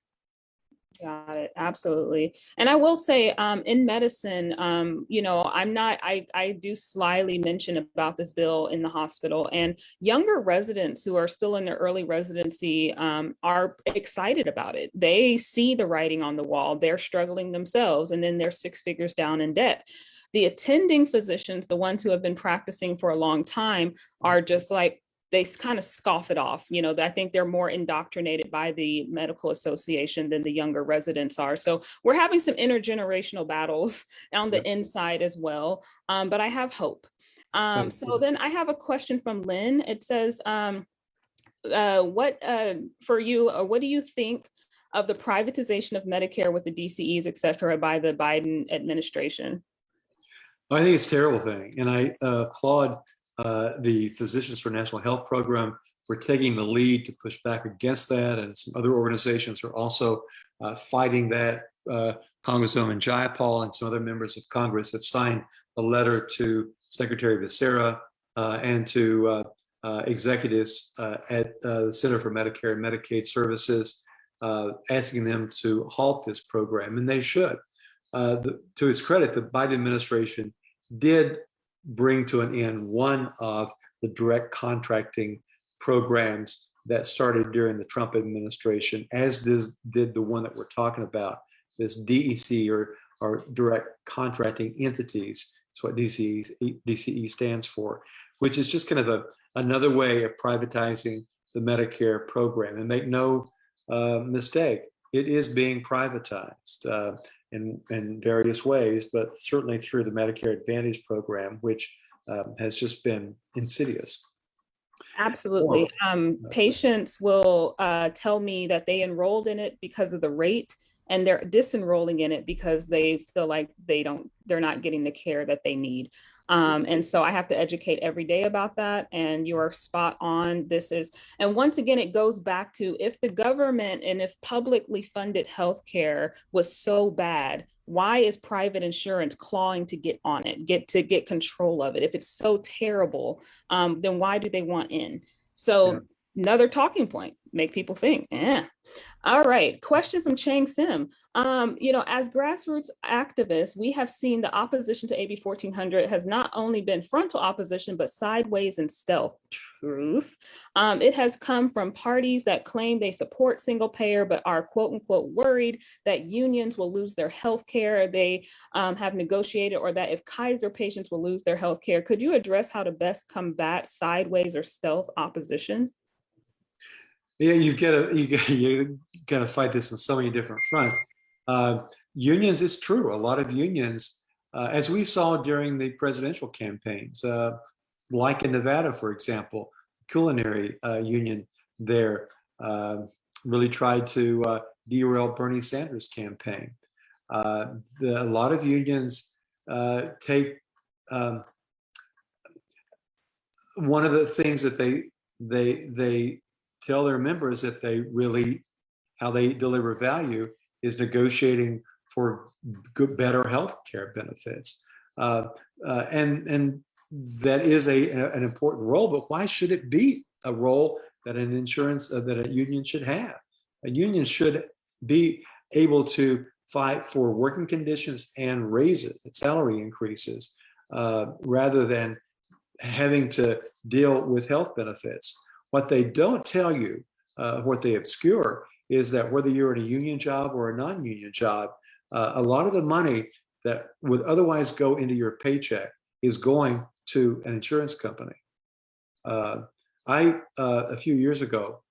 Got it. Absolutely. And I will say in medicine, I do slyly mention about this bill in the hospital, and younger residents who are still in their early residency are excited about it. They see the writing on the wall. They're struggling themselves, and then they're 6 figures down in debt. The attending physicians, the ones who have been practicing for a long time, are just like, they kind of scoff it off. I think they're more indoctrinated by the medical association than the younger residents are. So we're having some intergenerational battles on the inside as well. But I have hope. So then I have a question from Lynn. It says, what do you think of the privatization of Medicare with the DCEs, et cetera, by the Biden administration? I think it's a terrible thing. And I applaud the Physicians for National Health program for taking the lead to push back against that. And some other organizations are also fighting that. Congresswoman Jayapal and some other members of Congress have signed a letter to Secretary Becerra and to executives at the Center for Medicare and Medicaid Services, asking them to halt this program, and they should. To its credit, the Biden administration did bring to an end one of the direct contracting programs that started during the Trump administration, as did the one that we're talking about, this DEC or direct contracting entities. That's what DCE stands for, which is just kind of another way of privatizing the Medicare program. And make no mistake, it is being privatized in various ways, but certainly through the Medicare Advantage program, which has just been insidious. Absolutely. Patients will tell me that they enrolled in it because of the rate, and they're disenrolling in it because they feel like they're not getting the care that they need. And so I have to educate every day about that. And you are spot on. And once again, it goes back to, if the government and if publicly funded healthcare was so bad, why is private insurance clawing to get on it, get control of it? If it's so terrible, then why do they want in? So another talking point, make people think, All right, question from Chang Sim. As grassroots activists, we have seen the opposition to AB 1400 has not only been frontal opposition, but sideways and stealth. Truth. It has come from parties that claim they support single payer, but are quote unquote worried that unions will lose their health care they have negotiated, or that if Kaiser patients will lose their health care. Could you address how to best combat sideways or stealth opposition? Yeah, you got to fight this on so many different fronts. Unions, it's true. A lot of unions, as we saw during the presidential campaigns, like in Nevada, for example, culinary union there really tried to derail Bernie Sanders' campaign. A lot of unions take one of the things that they tell their members that how they deliver value is negotiating for better health care benefits. And that is an important role, but why should it be a role that that a union should have? A union should be able to fight for working conditions and raises, salary increases, rather than having to deal with health benefits. What they don't tell you, what they obscure, is that whether you're in a union job or a non-union job, a lot of the money that would otherwise go into your paycheck is going to an insurance company. I, a few years ago,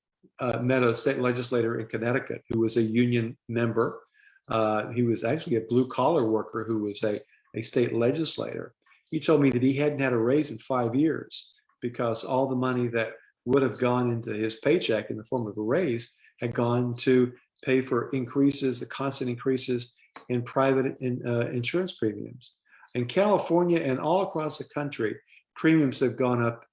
met a state legislator in Connecticut who was a union member. He was actually a blue-collar worker who was a state legislator. He told me that he hadn't had a raise in 5 years because all the money that would have gone into his paycheck in the form of a raise had gone to pay for the constant increases in private insurance premiums. In California and all across the country, premiums have gone up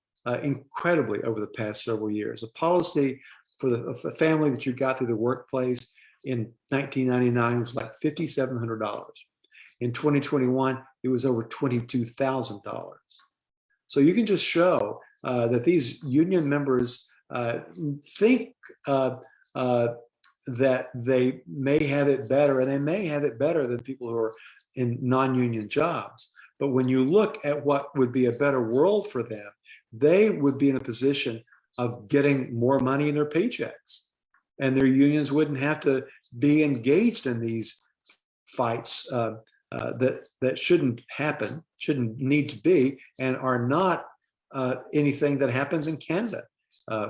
incredibly over the past several years. A policy for a family that you got through the workplace in 1999 was like $5,700. In 2021, it was over $22,000. So you can just show that these union members think that they may have it better, and they may have it better than people who are in non-union jobs. But when you look at what would be a better world for them, they would be in a position of getting more money in their paychecks, and their unions wouldn't have to be engaged in these fights that shouldn't happen, shouldn't need to be, and are not anything that happens in Canada,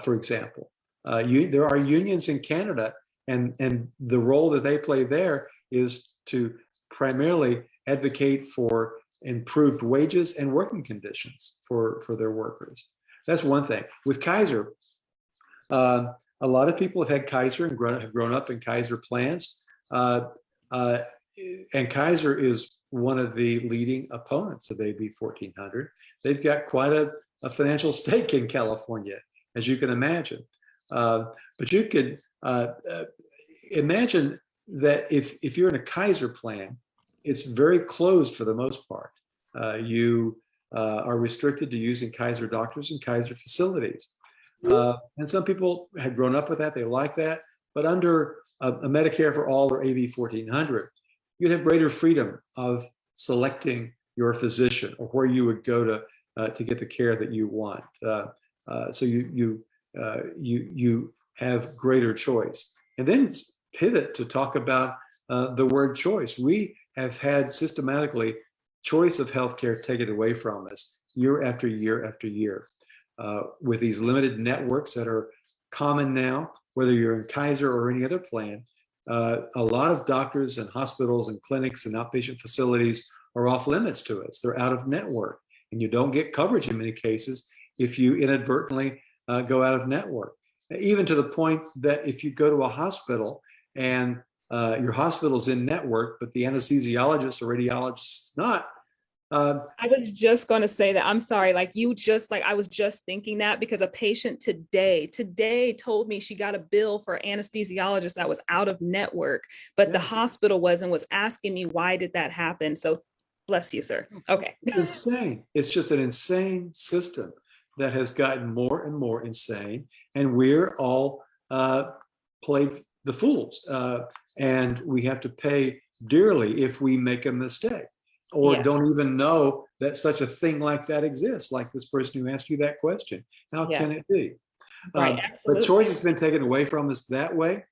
for example. There are unions in Canada, and the role that they play there is to primarily advocate for improved wages and working conditions for their workers. That's one thing. With Kaiser, a lot of people have had Kaiser and have grown up in Kaiser plans. And Kaiser is one of the leading opponents of AB 1400. They've got quite a financial stake in California, as you can imagine. But you could imagine that if you're in a Kaiser plan, it's very closed for the most part. You are restricted to using Kaiser doctors and Kaiser facilities. And some people have grown up with that, they like that. But under a Medicare for All or AB 1400, you'd have greater freedom of selecting your physician or where you would go to get the care that you want. So you have greater choice. And then pivot to talk about the word choice. We have had systematically choice of healthcare taken away from us year after year after year, with these limited networks that are common now, whether you're in Kaiser or any other plan. A lot of doctors and hospitals and clinics and outpatient facilities are off limits to us. They're out of network, and you don't get coverage in many cases if you inadvertently go out of network, even to the point that if you go to a hospital and your hospital's in network, but the anesthesiologist or radiologist is not. I was just going to say that. I'm sorry. I was just thinking that because a patient today told me she got a bill for an anesthesiologist that was out of network, but the hospital was asking me, why did that happen? So bless you, sir. Okay. Insane. It's just an insane system that has gotten more and more insane. And we're all played the fools. And we have to pay dearly if we make a mistake or don't even know that such a thing like that exists, like this person who asked you that question. How can it be? Right, the choice has been taken away from us that way.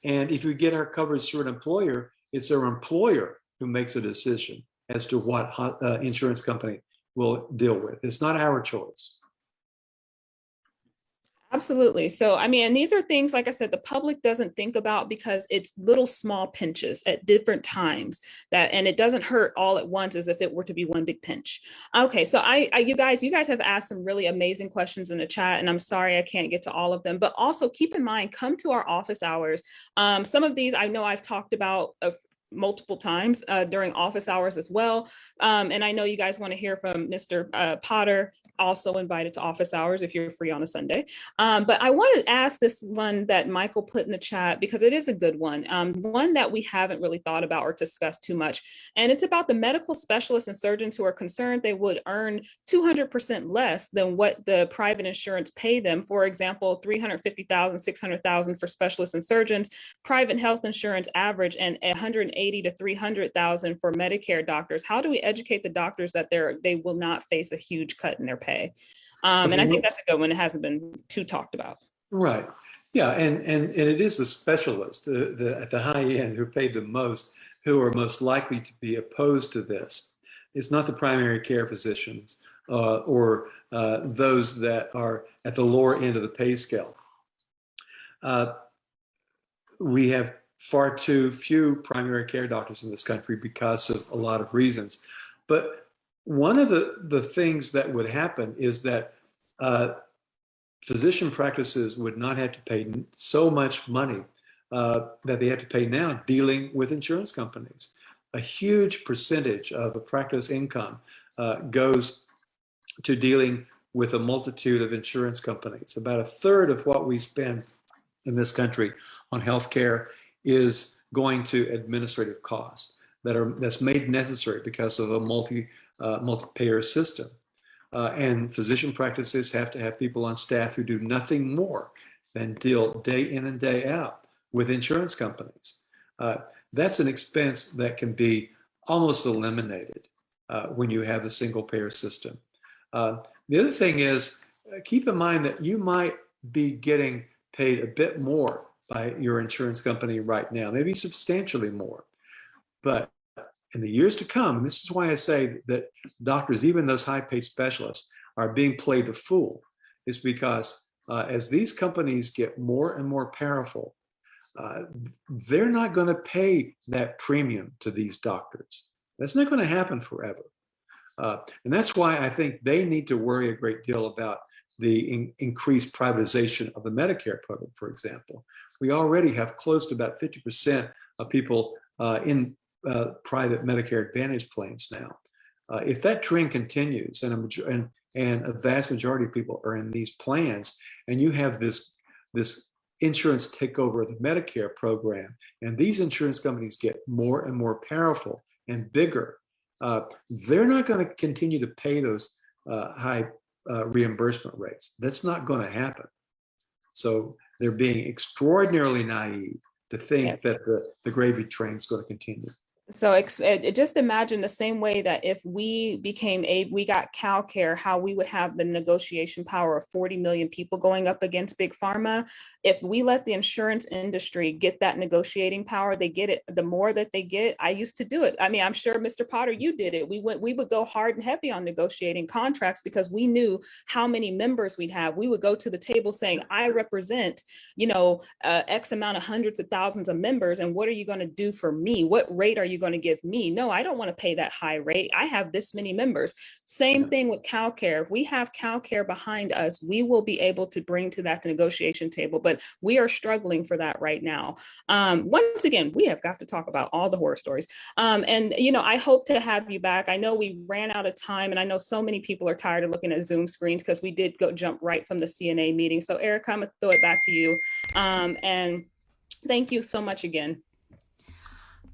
And if you get our coverage through an employer, it's our employer who makes a decision as to what insurance company will deal with. It's not our choice. Absolutely. So, I mean, and these are things, like I said, the public doesn't think about because it's little small pinches at different times and it doesn't hurt all at once as if it were to be one big pinch. Okay. So you guys have asked some really amazing questions in the chat, and I'm sorry I can't get to all of them, but also keep in mind, come to our office hours. Some of these I know I've talked about multiple times during office hours as well. And I know you guys want to hear from Mr. Potter, also invited to office hours if you're free on a Sunday. But I want to ask this one that Michael put in the chat because it is a good one, one that we haven't really thought about or discussed too much. And it's about the medical specialists and surgeons who are concerned they would earn 200% less than what the private insurance pay them. For example, $350,000, $600,000 for specialists and surgeons, private health insurance average, and $180,000 to $300,000 for Medicare doctors. How do we educate the doctors that they will not face a huge cut in their pay? And I think that's a good one. It hasn't been too talked about. Right. Yeah. And it is the specialists at the high end who paid the most who are most likely to be opposed to this. It's not the primary care physicians or those that are at the lower end of the pay scale. We have far too few primary care doctors in this country because of a lot of reasons. But one of the things that would happen is that physician practices would not have to pay so much money that they have to pay now dealing with insurance companies. A huge percentage of a practice income goes to dealing with a multitude of insurance companies. About a third of what we spend in this country on healthcare is going to administrative costs that's made necessary because of a multi-payer system. And physician practices have to have people on staff who do nothing more than deal day in and day out with insurance companies. That's an expense that can be almost eliminated when you have a single payer system. The other thing is, keep in mind that you might be getting paid a bit more by your insurance company right now, maybe substantially more. But in the years to come, and this is why I say that doctors, even those high-paid specialists, are being played the fool, is because as these companies get more and more powerful, they're not going to pay that premium to these doctors. That's not going to happen forever. And that's why I think they need to worry a great deal about the increased privatization of the Medicare program, for example. We already have close to about 50% of people in private Medicare Advantage plans now. If that trend continues and a vast majority of people are in these plans, and you have this insurance takeover of the Medicare program, and these insurance companies get more and more powerful and bigger, they're not going to continue to pay those high reimbursement rates. That's not going to happen. So they're being extraordinarily naive to think that the gravy train is going to continue. So just imagine the same way that if we got CalCare, how we would have the negotiation power of 40 million people going up against Big Pharma. If we let the insurance industry get that negotiating power, they get it. The more that they get, I used to do it. I mean, I'm sure Mr. Potter, you did it. We would go hard and heavy on negotiating contracts because we knew how many members we'd have. We would go to the table saying, I represent, X amount of hundreds of thousands of members. And what are you going to do for me? What rate are you going to give me? No, I don't want to pay that high rate. I have this many members. Same thing with CalCare. If we have CalCare behind us, we will be able to bring to that negotiation table, but we are struggling for that right now. Once again, we have got to talk about all the horror stories. And, you know, I hope to have you back. I know we ran out of time, and I know so many people are tired of looking at Zoom screens because we did jump right from the CNA meeting. So Erica, I'm going to throw it back to you. And thank you so much again.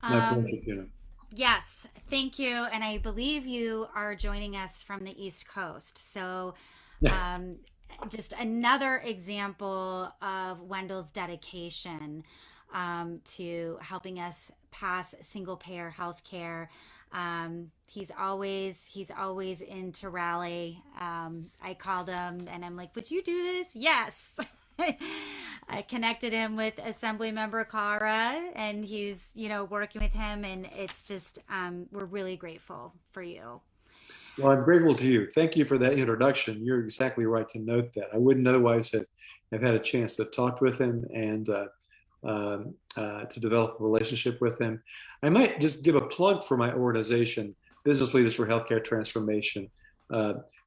My pleasure, Tina. Yes, thank you. And I believe you are joining us from the East Coast. So just another example of Wendell's dedication to helping us pass single payer healthcare. He's always in to rally. I called him and I'm like, would you do this? Yes. I connected him with Assemblymember Cara, and he's, you know, working with him, and it's just, we're really grateful for you. Well, I'm grateful to you. Thank you for that introduction. You're exactly right to note that. I wouldn't otherwise have had a chance to talk with him and to develop a relationship with him. I might just give a plug for my organization, Business Leaders for Healthcare Transformation.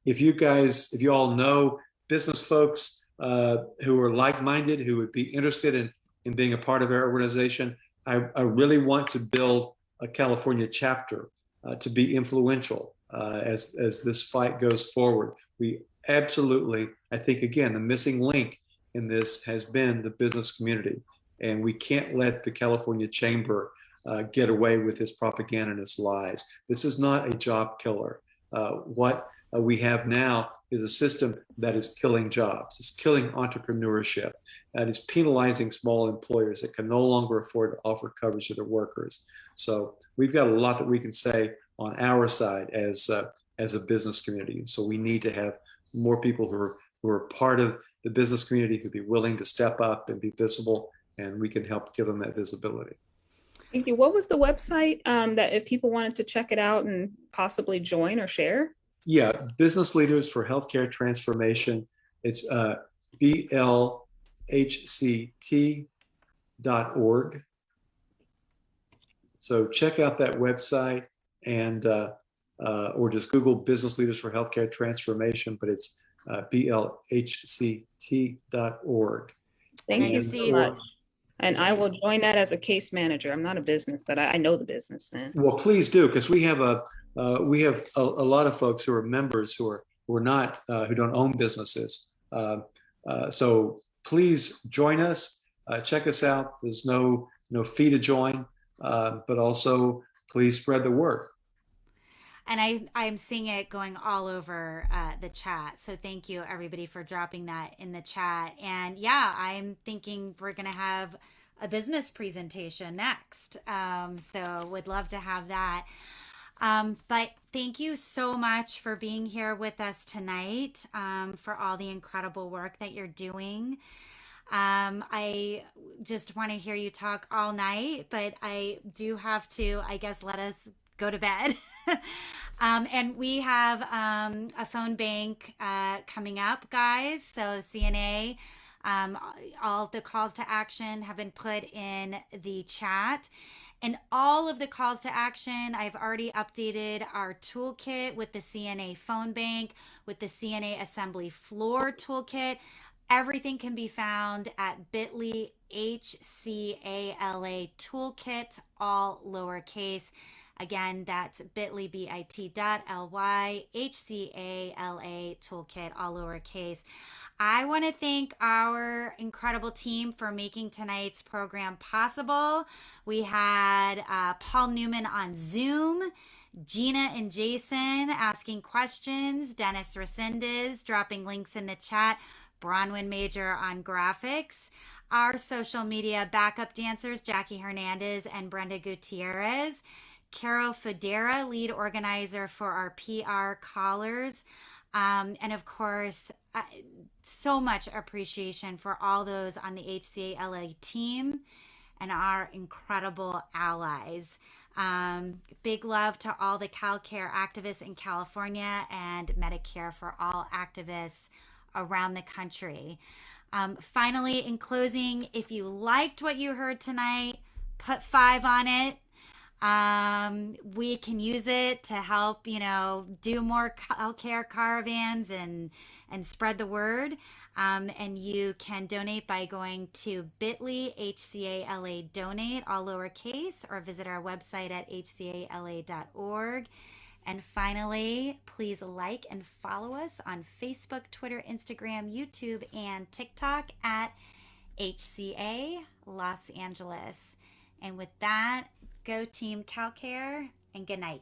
If you all know business folks who are like-minded, who would be interested in being a part of our organization, I really want to build a California chapter to be influential as this fight goes forward. We absolutely, I think, again, the missing link in this has been the business community. And we can't let the California Chamber get away with this propaganda and its lies. This is not a job killer. What we have now is a system that is killing jobs. It's killing entrepreneurship. That is penalizing small employers that can no longer afford to offer coverage to their workers. So we've got a lot that we can say on our side as a business community. So we need to have more people who are part of the business community who'd be willing to step up and be visible, and we can help give them that visibility. Thank you. What was the website that if people wanted to check it out and possibly join or share? Yeah, Business Leaders for Healthcare Transformation. It's blhct.org. So check out that website and or just Google Business Leaders for Healthcare Transformation, but it's blhct.org. Thank you so much. And I will join that as a case manager. I'm not a business, but I know the business, man. Well, please do, because we have a lot of folks who are members who don't own businesses. So please join us. Check us out. There's no fee to join, but also please spread the word. And I'm seeing it going all over the chat. So thank you, everybody, for dropping that in the chat. And yeah, I'm thinking we're going to have a business presentation next. So would love to have that. But thank you so much for being here with us tonight, for all the incredible work that you're doing. I just want to hear you talk all night, but I do have to, I guess, let us go to bed. And we have a phone bank coming up, guys. So CNA, all the calls to action have been put in the chat. And all of the calls to action, I've already updated our toolkit with the CNA phone bank, with the CNA assembly floor toolkit. Everything can be found at bit.ly HCALA toolkit, all lowercase. Again, that's bit.ly bit.ly HCALA toolkit, all lowercase. I want to thank our incredible team for making tonight's program possible. We had Paul Newman on Zoom, Gina and Jason asking questions, Dennis Resendez dropping links in the chat, Bronwyn Major on graphics, our social media backup dancers, Jackie Hernandez and Brenda Gutierrez, Caro Federa, lead organizer for our PR callers. And of course, so much appreciation for all those on the HCALA team and our incredible allies. Big love to all the CalCare activists in California and Medicare for all activists around the country. Finally, in closing, if you liked what you heard tonight, put 5 on it. We can use it to help, do more healthcare caravans and spread the word. And you can donate by going to bit.ly, HCALA donate, all lowercase, or visit our website at hcala.org. And finally, please like and follow us on Facebook, Twitter, Instagram, YouTube, and TikTok at HCA Los Angeles. And with that, go Team CalCare, and good night.